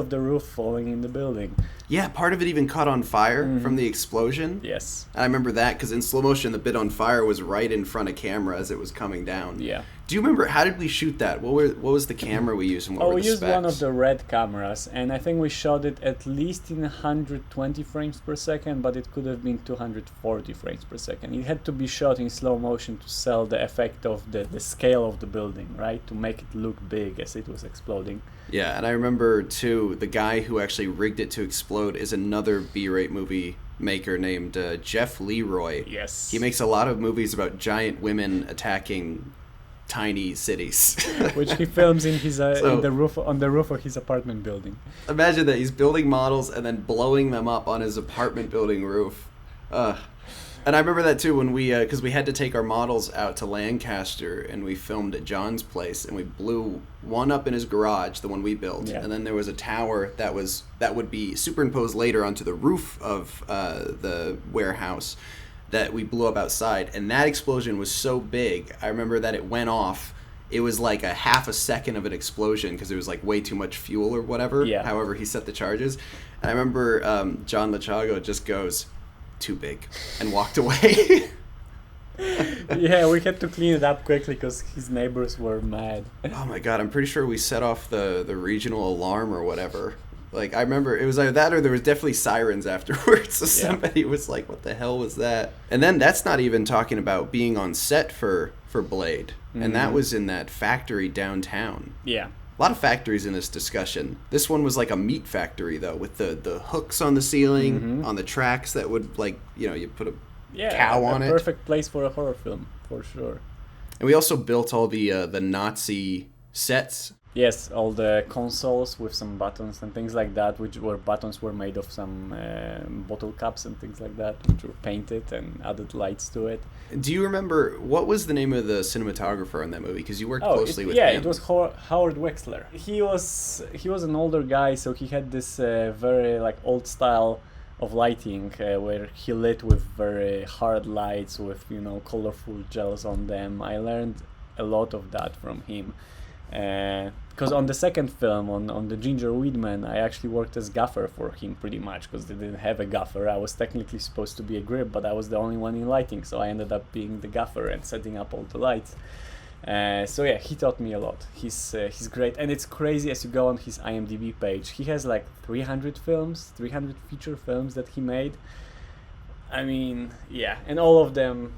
the roof falling in the building. Yeah, part of it even caught on fire from the explosion. Yes. I remember that because in slow motion, the bit on fire was right in front of camera as it was coming down. Yeah. Do you remember, how did we shoot that? What was the camera we used, and what were the specs? We used one of the red cameras, and I think we shot it at least in 120 frames per second, but it could have been 240 frames per second. It had to be shot in slow motion to sell the effect of the scale of the building, right? To make it look big as it was exploding. Yeah, and I remember, too, the guy who actually rigged it to explode is another B-rate movie maker named Jeff Leroy. Yes. He makes a lot of movies about giant women attacking tiny cities, which he films in his on the roof of his apartment building. Imagine that he's building models and then blowing them up on his apartment building roof. And I remember that too when we because we had to take our models out to Lancaster, and we filmed at John's place, and we blew one up in his garage, the one we built, and then there was a tower that would be superimposed later onto the roof of the warehouse that we blew up outside. And that explosion was so big, I remember that it went off. It was like a half a second of an explosion because it was like way too much fuel or whatever. Yeah. However he set the charges. And I remember John Lachago just goes, "Too big," and walked away. Yeah, we had to clean it up quickly because his neighbors were mad. Oh my god, I'm pretty sure we set off the regional alarm or whatever. Like, I remember it was either that or there was definitely sirens afterwards. So somebody was like, what the hell was that? And then that's not even talking about being on set for Blade. And that was in that factory downtown. Yeah. A lot of factories in this discussion. This one was like a meat factory, though, with the hooks on the ceiling, on the tracks that would, like, you put a cow on it. Perfect place for a horror film, for sure. And we also built all the Nazi sets. Yes, all the consoles with some buttons and things like that, buttons were made of some bottle caps and things like that, which were painted and added lights to it. Do you remember, what was the name of the cinematographer in that movie? Because you worked closely with him. Yeah, it was Howard Wexler. He was an older guy, so he had this very like old style of lighting where he lit with very hard lights with colorful gels on them. I learned a lot of that from him. Because on the second film, on the Ginger Weedman, I actually worked as gaffer for him pretty much because they didn't have a gaffer. I was technically supposed to be a grip, but I was the only one in lighting, so I ended up being the gaffer and setting up all the lights. So yeah, he taught me a lot. He's great, and it's crazy as you go on his IMDb page. He has like 300 feature films that he made. I mean, yeah, and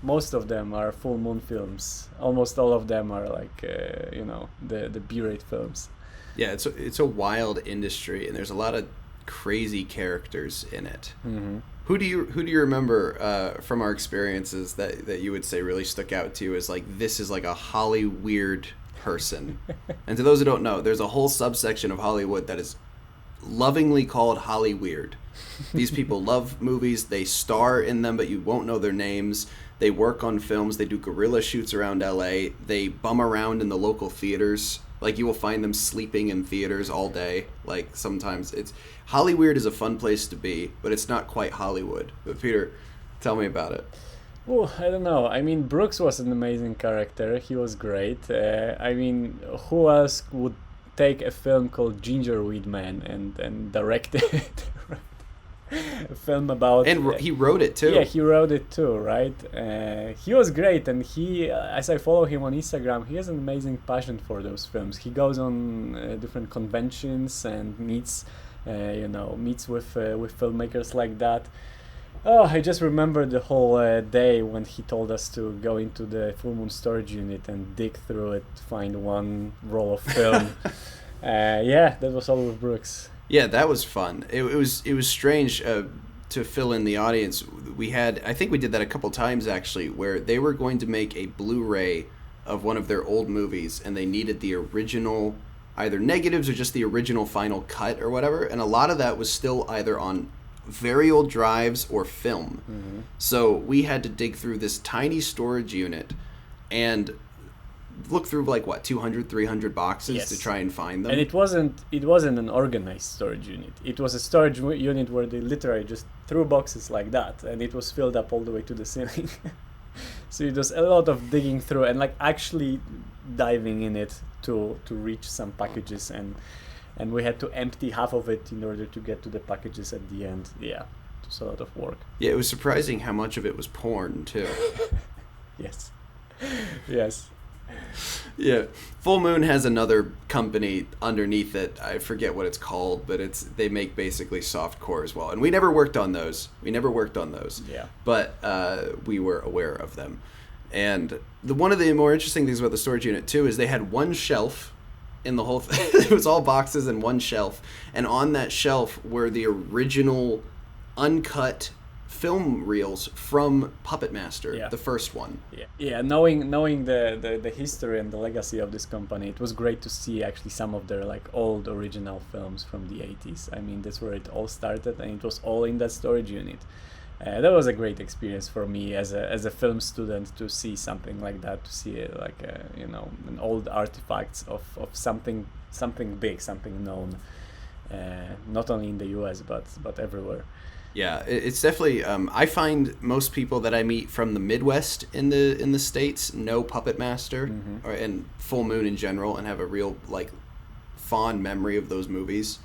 most of them are full moon films. Almost all of them are like, the B-rate films. Yeah, it's a wild industry, and there's a lot of crazy characters in it. Mm-hmm. Who do you remember from our experiences that you would say really stuck out to you as like, this is like a Hollyweird person? And to those who don't know, there's a whole subsection of Hollywood that is lovingly called Hollyweird. These people love movies. They star in them, but you won't know their names. They work on films. They do guerrilla shoots around LA. They bum around in the local theaters. Like, you will find them sleeping in theaters all day. Like, sometimes it's... Hollyweird is a fun place to be, but it's not quite Hollywood. But Peter, tell me about it. Oh, I don't know. I mean, Brooks was an amazing character. He was great. I mean, who else would take a film called Gingerweed Man and direct it? A film about... And he wrote it, too. Yeah, he wrote it, too, right? He was great, and he, as I follow him on Instagram, he has an amazing passion for those films. He goes on different conventions and meets with filmmakers like that. Oh, I just remember the whole day when he told us to go into the Full Moon storage unit and dig through it to find one roll of film. Yeah, that was all with Brooks. Yeah, that was fun. It was strange to fill in the audience. I think we did that a couple times actually, where they were going to make a Blu-ray of one of their old movies, and they needed the original, either negatives or just the original final cut or whatever. And a lot of that was still either on very old drives or film. Mm-hmm. So we had to dig through this tiny storage unit and look through 200, 300 boxes. Yes. To try and find them. And it wasn't an organized storage unit. It was a storage unit where they literally just threw boxes like that, and it was filled up all the way to the ceiling. So it was a lot of digging through and actually diving in it to reach some packages, and we had to empty half of it in order to get to the packages at the end. Yeah, it was a lot of work. Yeah, it was surprising how much of it was porn too. Yes. Yes. Yeah, Full Moon has another company underneath it. I forget what it's called, but they make basically softcore as well. And we never worked on those. Yeah. But we were aware of them. And one of the more interesting things about the storage unit too is they had one shelf in the whole thing. It was all boxes and one shelf, and on that shelf were the original uncut film reels from Puppet Master, the first one. Yeah. Knowing the history and the legacy of this company, it was great to see actually some of their old original films from the 80s. I mean, that's where it all started, and it was all in that storage unit. That was a great experience for me as a film student to see something like that, to see an old artifacts of something big, something known, not only in the US but everywhere. Yeah, it's definitely. I find most people that I meet from the Midwest in the States know Puppet Master, mm-hmm. And Full Moon in general, and have a real fond memory of those movies.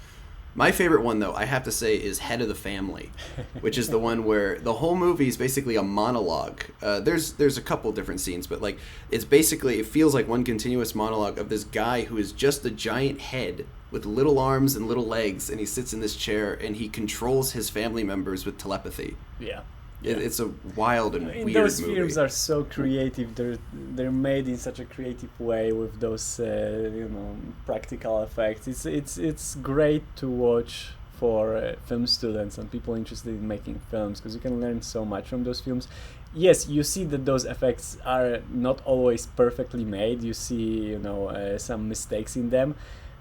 My favorite one, though, I have to say, is Head of the Family, which is the one where the whole movie is basically a monologue. There's a couple different scenes, but it feels like one continuous monologue of this guy who is just a giant head with little arms and little legs, and he sits in this chair and he controls his family members with telepathy. Yeah. It's a wild and weird movie. Those films are so creative. They're made in such a creative way with those practical effects. It's great to watch for film students and people interested in making films, because you can learn so much from those films. Yes, you see that those effects are not always perfectly made. You see some mistakes in them.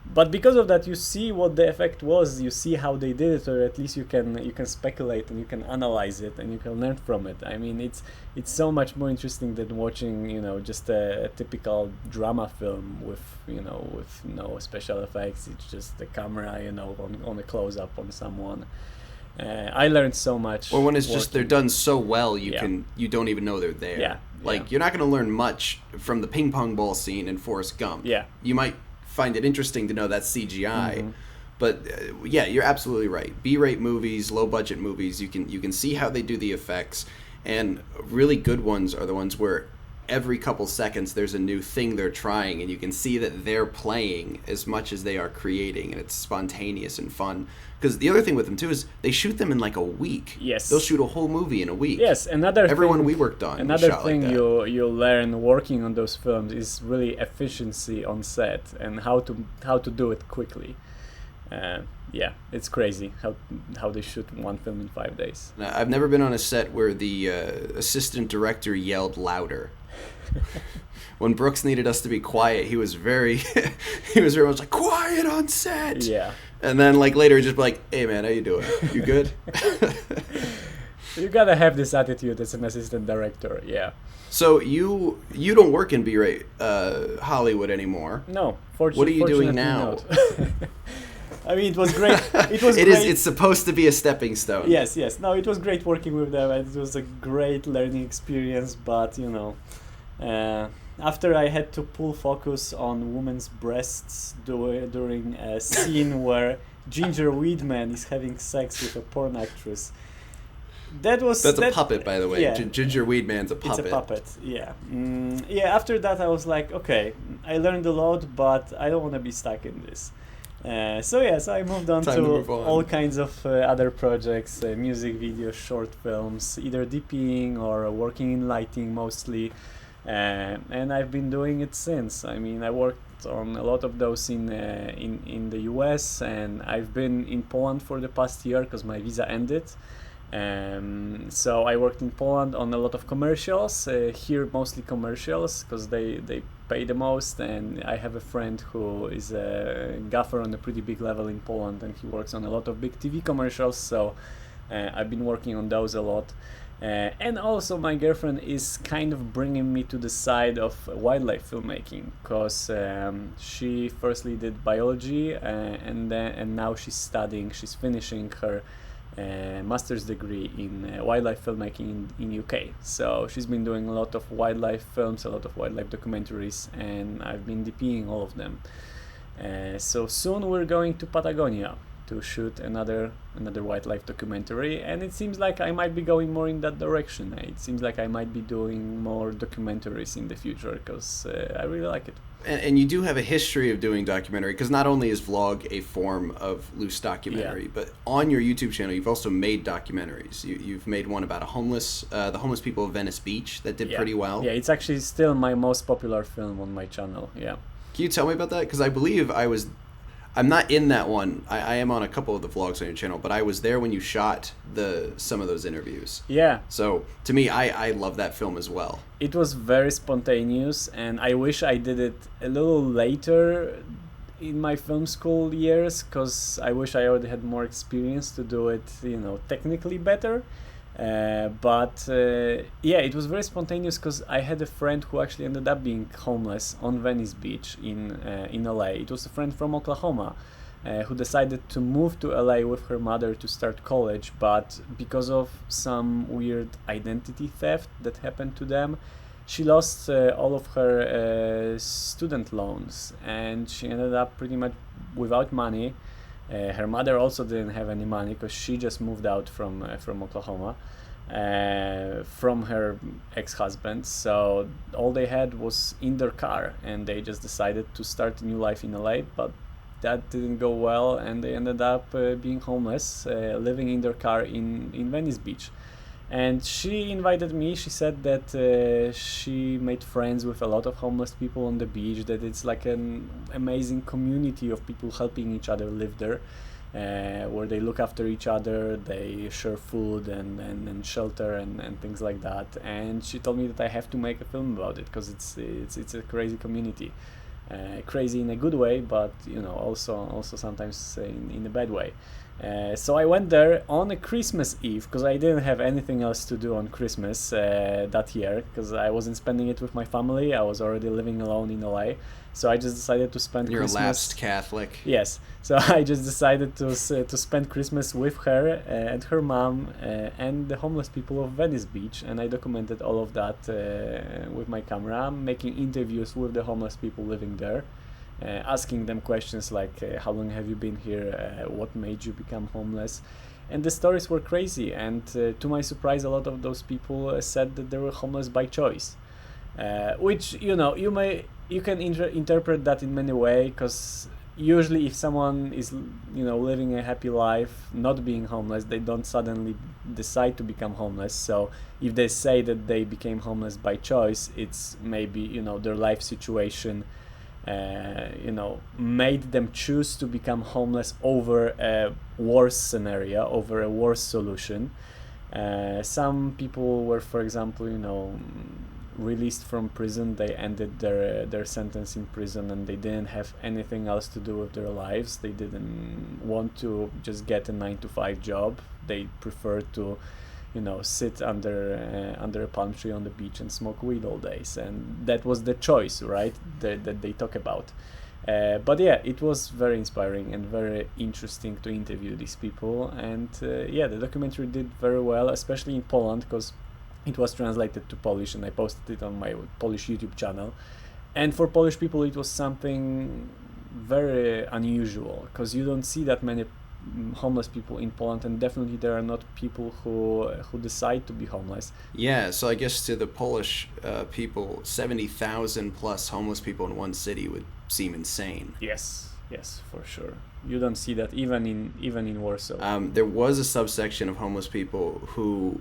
But because of that, you see what the effect was, you see how they did it, or at least you can speculate and you can analyze it and you can learn from it. I mean, it's so much more interesting than watching, just a typical drama film with no special effects. It's just the camera, on a close-up on someone. I learned so much. Or when it's just they're done so well, you don't even know they're there. Yeah. You're not going to learn much from the ping pong ball scene in Forrest Gump. Yeah. You might find it interesting to know that's CGI, mm-hmm. But you're absolutely right. B-rate movies, low-budget movies, you can see how they do the effects, and really good ones are the ones where every couple seconds there's a new thing they're trying, and you can see that they're playing as much as they are creating, and it's spontaneous and fun. Because the other thing with them too is they shoot them in a week. Yes. They'll shoot a whole movie in a week. Yes, everyone we worked on. Another thing you learn working on those films is really efficiency on set and how to do it quickly. Yeah, it's crazy how they shoot one film in 5 days. Now, I've never been on a set where the assistant director yelled louder. When Brooks needed us to be quiet, he was very he was very much like, quiet on set. Yeah. And then like later he'd just be like, hey man, how you doing? You good? You gotta have this attitude as an assistant director, yeah. So you don't work in B-rate Hollywood anymore. No, what are you doing now? Not. I mean, it was great. It was it great. It's supposed to be a stepping stone. Yes. No, it was great working with them. It was a great learning experience. But after I had to pull focus on women's breasts during a scene where Ginger Weedman is having sex with a porn actress. That's a puppet, by the way. Yeah. Ginger Weedman's a puppet. It's a puppet, yeah. After that, I was like, okay, I learned a lot, but I don't want to be stuck in this. So I moved on to move on. all kinds of other projects, music videos, short films, either DPing or working in lighting mostly. And I've been doing it since. I mean, I worked on a lot of those in the US, and I've been in Poland for the past year because my visa ended. So I worked in Poland on a lot of commercials, here mostly commercials because they pay the most, and I have a friend who is a gaffer on a pretty big level in Poland, and he works on a lot of big TV commercials, so I've been working on those a lot. And also my girlfriend is kind of bringing me to the side of wildlife filmmaking because she firstly did biology and now she's finishing her master's degree in wildlife filmmaking in UK. So she's been doing a lot of wildlife films, a lot of wildlife documentaries, and I've been DPing all of them. So soon we're going to Patagonia to shoot another wildlife documentary, and it seems like I might be going more in that direction. It seems like I might be doing more documentaries in the future because I really like it. And you do have a history of doing documentary, because not only is vlog a form of loose documentary, but on your YouTube channel you've also made documentaries. You've made one about the homeless people of Venice Beach that did pretty well. Yeah, it's actually still my most popular film on my channel. Yeah. Can you tell me about that? Because I believe I'm not in that one. I am on a couple of the vlogs on your channel, but I was there when you shot some of those interviews. Yeah. So to me, I love that film as well. It was very spontaneous, and I wish I did it a little later in my film school years, because I wish I already had more experience to do it, technically better. But it was very spontaneous because I had a friend who actually ended up being homeless on Venice Beach in LA. It was a friend from Oklahoma who decided to move to LA with her mother to start college, but because of some weird identity theft that happened to them, she lost all of her student loans, and she ended up pretty much without money. Her mother also didn't have any money because she just moved out from Oklahoma from her ex-husband. So all they had was in their car, and they just decided to start a new life in LA. But that didn't go well, and they ended up being homeless, living in their car in Venice Beach. And she invited me. She said that she made friends with a lot of homeless people on the beach, that it's like an amazing community of people helping each other live there, where they look after each other, they share food and shelter and things like that. And she told me that I have to make a film about it because it's a crazy community. Crazy in a good way, but also sometimes in a bad way. So I went there on a Christmas Eve because I didn't have anything else to do on Christmas that year, because I wasn't spending it with my family. I was already living alone in LA, so I just decided to spend You're Christmas. a lapsed Catholic. Yes, so I just decided to spend Christmas with her and her mom and the homeless people of Venice Beach, and I documented all of that with my camera, making interviews with the homeless people living there. Asking them questions like how long have you been here, what made you become homeless, and the stories were crazy. And to my surprise, a lot of those people said that they were homeless by choice, which you can interpret that in many ways, because usually if someone is living a happy life, not being homeless, they don't suddenly decide to become homeless. So if they say that they became homeless by choice, it's maybe their life situation made them choose to become homeless over a worse scenario, over a worse solution. Some people were, for example, released from prison. They ended their sentence in prison, and they didn't have anything else to do with their lives. They didn't want to just get a 9-to-5 job. They preferred to sit under a palm tree on the beach and smoke weed all days, and that was the choice, right, that they talk about. But yeah, it was very inspiring and very interesting to interview these people, and the documentary did very well, especially in Poland, because it was translated to Polish, and I posted it on my Polish YouTube channel. And for Polish people, it was something very unusual, because you don't see that many homeless people in Poland, and definitely there are not people who decide to be homeless. Yeah, so I guess to the Polish people, 70,000 plus homeless people in one city would seem insane. Yes, for sure. You don't see that even in Warsaw. There was a subsection of homeless people who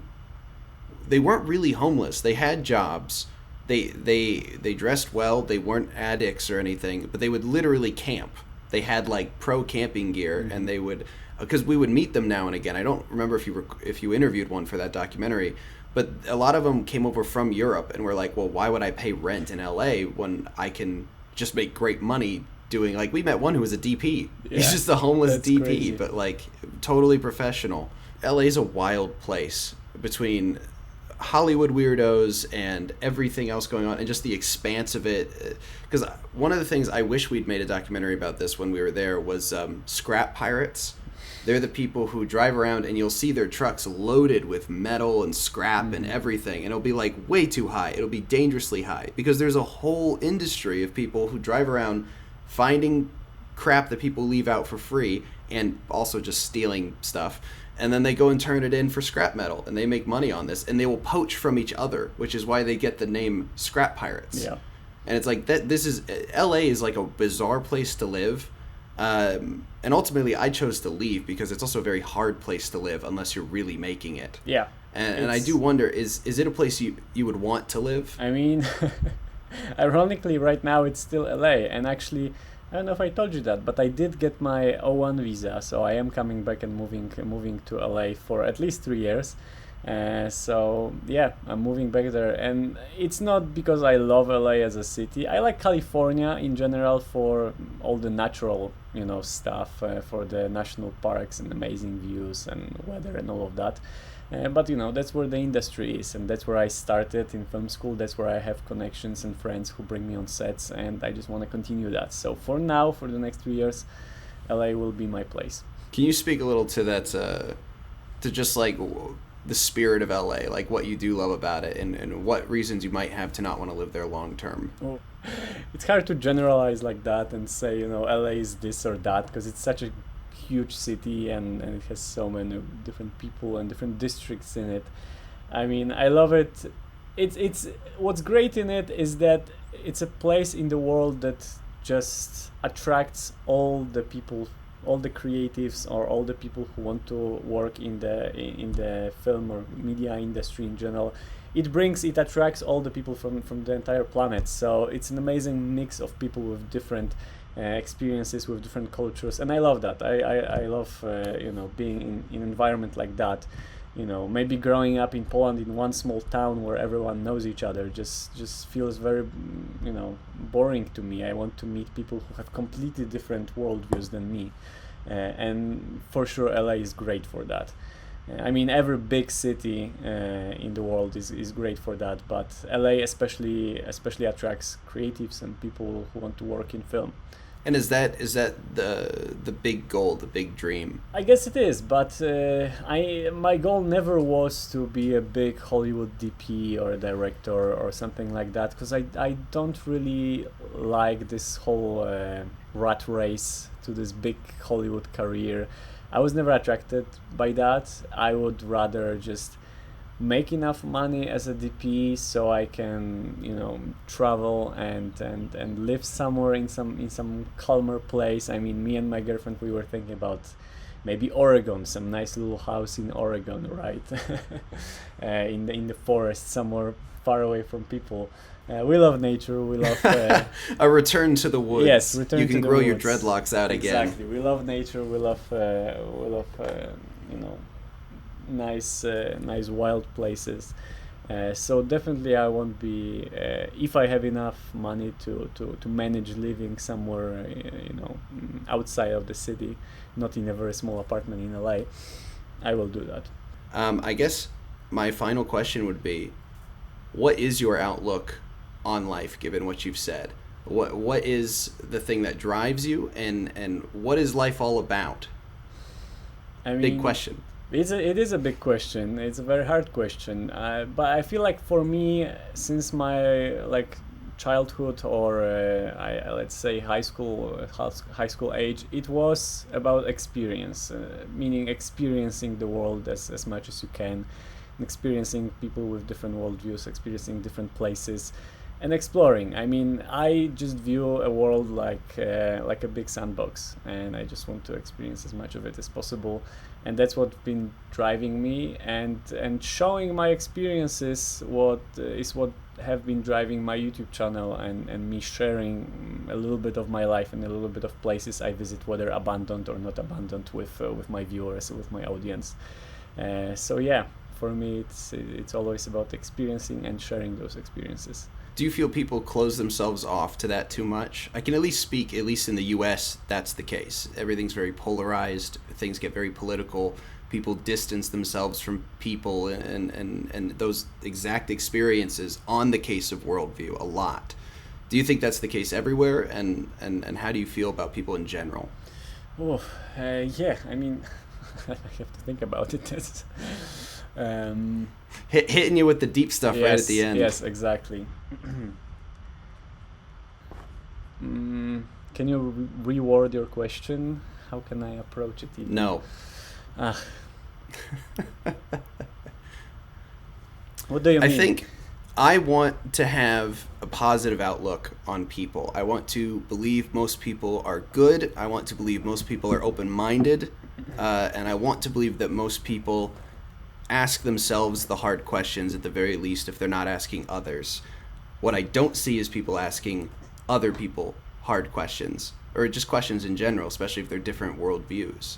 they weren't really homeless. They had jobs. They dressed well. They weren't addicts or anything, but they would literally camp. They had like pro camping gear, mm-hmm. and they would, because we would meet them now and again. I don't remember if you interviewed one for that documentary, but a lot of them came over from Europe and were like, well, why would I pay rent in LA when I can just make great money doing, like, we met one who was a DP. Yeah, he's just a homeless DP, crazy. But like totally professional. LA is a wild place between Hollywood weirdos and everything else going on, and just the expanse of it. Because one of the things I wish we'd made a documentary about this when we were there was scrap pirates. They're the people who drive around and you'll see their trucks loaded with metal and scrap and everything, and it'll be like way too high. It'll be dangerously high, because there's a whole industry of people who drive around finding crap that people leave out for free, and also just stealing stuff. And then they go and turn it in for scrap metal, and they make money on this, and they will poach from each other, which is why they get the name scrap pirates. Yeah. And it's like that. LA is like a bizarre place to live. And ultimately I chose to leave because it's also a very hard place to live unless you're really making it. Yeah. And I do wonder, is it a place you would want to live? I mean, ironically, right now it's still LA, and actually, I don't know if I told you that, but I did get my O1 visa, so I am coming back and moving to LA for at least 3 years. So yeah, I'm moving back there, and it's not because I love LA as a city. I like California in general for all the natural, stuff, for the national parks and amazing views and weather and all of that. But that's where the industry is, and that's where I started in film school. That's where I have connections and friends who bring me on sets, and I just want to continue that. So for now, for the next 3 years, LA will be my place. Can you speak a little to that, to just like the spirit of LA, like what you do love about it, and what reasons you might have to not want to live there long term? Oh, it's hard to generalize like that and say, LA is this or that, because it's such a huge city, and it has so many different people and different districts in it. I mean, I love it. It's what's great in it is that it's a place in the world that just attracts all the people, all the creatives, or all the people who want to work in the film or media industry in general. It attracts all the people from the entire planet. So it's an amazing mix of people with different experiences, with different cultures, and I love that. I love being in an environment like that. Maybe growing up in Poland in one small town where everyone knows each other just feels very boring to me. I want to meet people who have completely different worldviews than me, and for sure LA is great for that. I mean, every big city in the world is great for that, but LA especially attracts creatives and people who want to work in film. And is that the big goal, the big dream? I guess it is, but my goal never was to be a big Hollywood DP or a director or something like that, because I don't really like this whole rat race to this big Hollywood career. I was never attracted by that. I would rather just make enough money as a DP so I can travel and live somewhere in some calmer place. I mean, me and my girlfriend, we were thinking about maybe Oregon, some nice little house in Oregon, right? in the forest, somewhere far away from people. We love nature. We love a return to the woods. Yes, return you can to the grow your woods. dreadlocks out again. Exactly. We love nature. We love you know, nice wild places. So definitely I won't be if I have enough money to manage living somewhere outside of the city, not in a very small apartment in LA. I will do that. I guess my final question would be, what is your outlook on life, given what you've said? What is the thing that drives you, and what is life all about? I mean, big question. It is a big question. It's a very hard question. But I feel like for me, since my childhood or let's say high school age, it was about experience, meaning experiencing the world as much as you can, experiencing people with different worldviews, experiencing different places, and exploring. I mean, I just view a world like a big sandbox, and I just want to experience as much of it as possible. And that's what's been driving me, and showing my experiences what have been driving my YouTube channel, and me sharing a little bit of my life and a little bit of places I visit, whether abandoned or not abandoned, with my viewers, with my audience. So yeah, for me it's always about experiencing and sharing those experiences. Do you feel people close themselves off to that too much? I can at least speak, at least in the US, that's the case. Everything's very polarized, things get very political, people distance themselves from people and those exact experiences on the case of worldview a lot. Do you think that's the case everywhere? And how do you feel about people in general? Oh, yeah, I mean, I have to think about it. Hitting you with the deep stuff right at the end. Yes, exactly. Can you reword your question? How can I approach it? No. What do you mean? I think I want to have a positive outlook on people. I want to believe most people are good. I want to believe most people are open-minded. And I want to believe that most people ask themselves the hard questions, at the very least, if they're not asking others. What I don't see is people asking other people hard questions, or just questions in general, especially if they're different worldviews.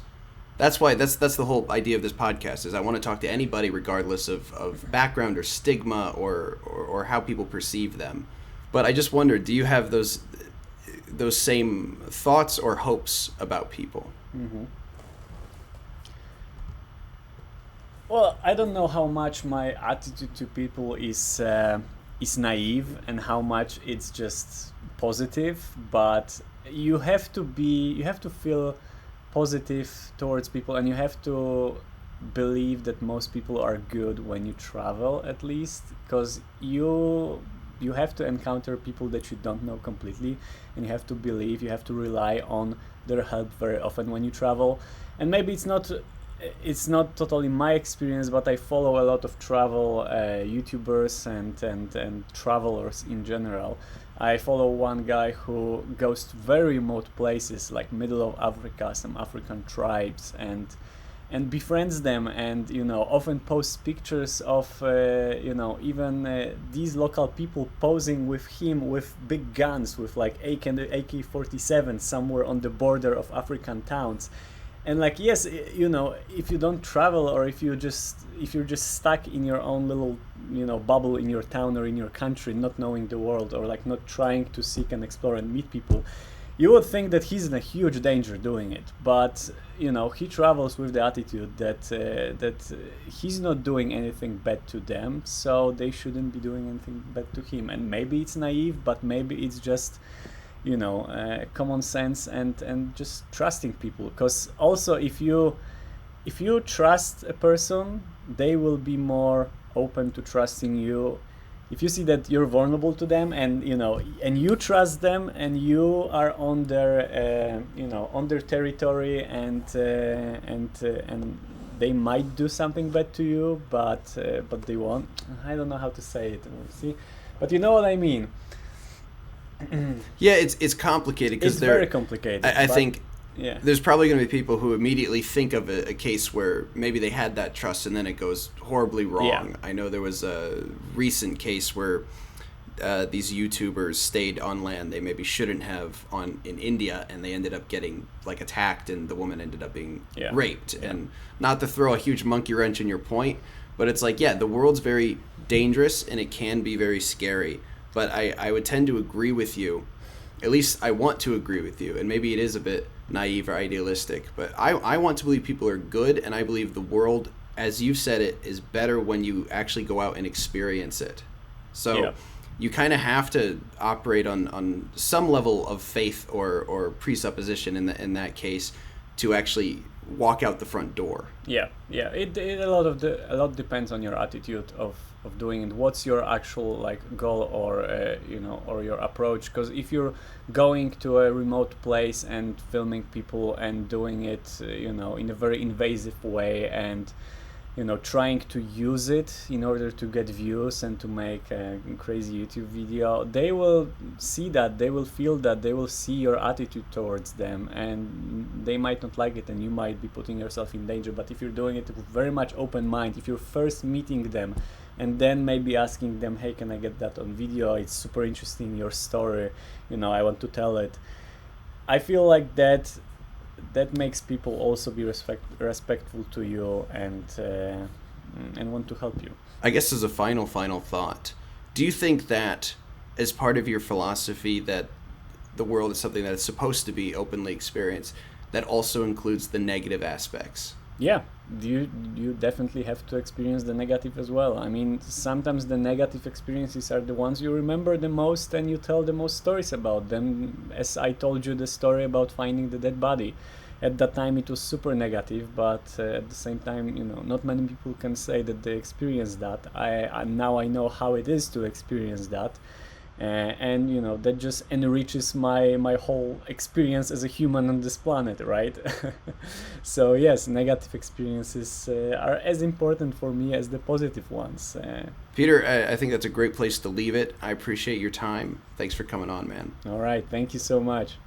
That's why that's the whole idea of this podcast, is I want to talk to anybody regardless of background or stigma or how people perceive them. But I just wonder, do you have those same thoughts or hopes about people? Mm-hmm. Well, I don't know how much my attitude to people is naive and how much it's just positive, but you have to feel positive towards people, and you have to believe that most people are good when you travel, at least, because you have to encounter people that you don't know completely, and you have to rely on their help very often when you travel. And maybe it's not totally my experience, but I follow a lot of travel YouTubers and travelers in general. I follow one guy who goes to very remote places like middle of Africa, some African tribes, and befriends them, and often posts pictures of even these local people posing with him with big guns, with like AK-47 somewhere on the border of African towns. And yes, if you don't travel, or if you're just stuck in your own little bubble in your town or in your country, not knowing the world, or not trying to seek and explore and meet people, you would think that he's in a huge danger doing it. But he travels with the attitude that he's not doing anything bad to them, so they shouldn't be doing anything bad to him. And maybe it's naive, but maybe it's just common sense and just trusting people. Because also, if you trust a person, they will be more open to trusting you. If you see that you're vulnerable to them, and you trust them, and you are on their territory, and they might do something bad to you, but they won't. I don't know how to say it. See, but you know what I mean. Yeah, it's complicated, because it's very complicated. I think yeah, there's probably going to be people who immediately think of a case where maybe they had that trust and then it goes horribly wrong. Yeah. I know there was a recent case where these YouTubers stayed on land they maybe shouldn't have in India, and they ended up getting like attacked, and the woman ended up being raped. And not to throw a huge monkey wrench in your point, but it's like, the world's very dangerous and it can be very scary. But I would tend to agree with you. At least I want to agree with you, and maybe it is a bit naive or idealistic, but I want to believe people are good, and I believe the world, as you said it, is better when you actually go out and experience it. So you kind of have to operate on some level of faith or presupposition in that case to actually walk out the front door. It a lot depends on your attitude of doing it. What's your actual like goal or or your approach? Because if you're going to a remote place and filming people and doing it in a very invasive way, and trying to use it in order to get views and to make a crazy YouTube video, they will see that, they will feel that, they will see your attitude towards them, and they might not like it, and you might be putting yourself in danger. But if you're doing it with very much open mind, if you're first meeting them and then maybe asking them, hey, can I get that on video? It's super interesting, your story, I want to tell it. I feel like that makes people also be respectful to you and want to help you. I guess as a final thought, do you think that as part of your philosophy that the world is something that is supposed to be openly experienced, that also includes the negative aspects? Yeah, you definitely have to experience the negative as well. I mean, sometimes the negative experiences are the ones you remember the most, and you tell the most stories about them. As I told you the story about finding the dead body. At that time it was super negative, but at the same time, not many people can say that they experienced that. Now I know how it is to experience that. And that just enriches my whole experience as a human on this planet, right? So yes, negative experiences are as important for me as the positive ones. Peter, I think that's a great place to leave it. I appreciate your time. Thanks for coming on, man. All right, thank you so much.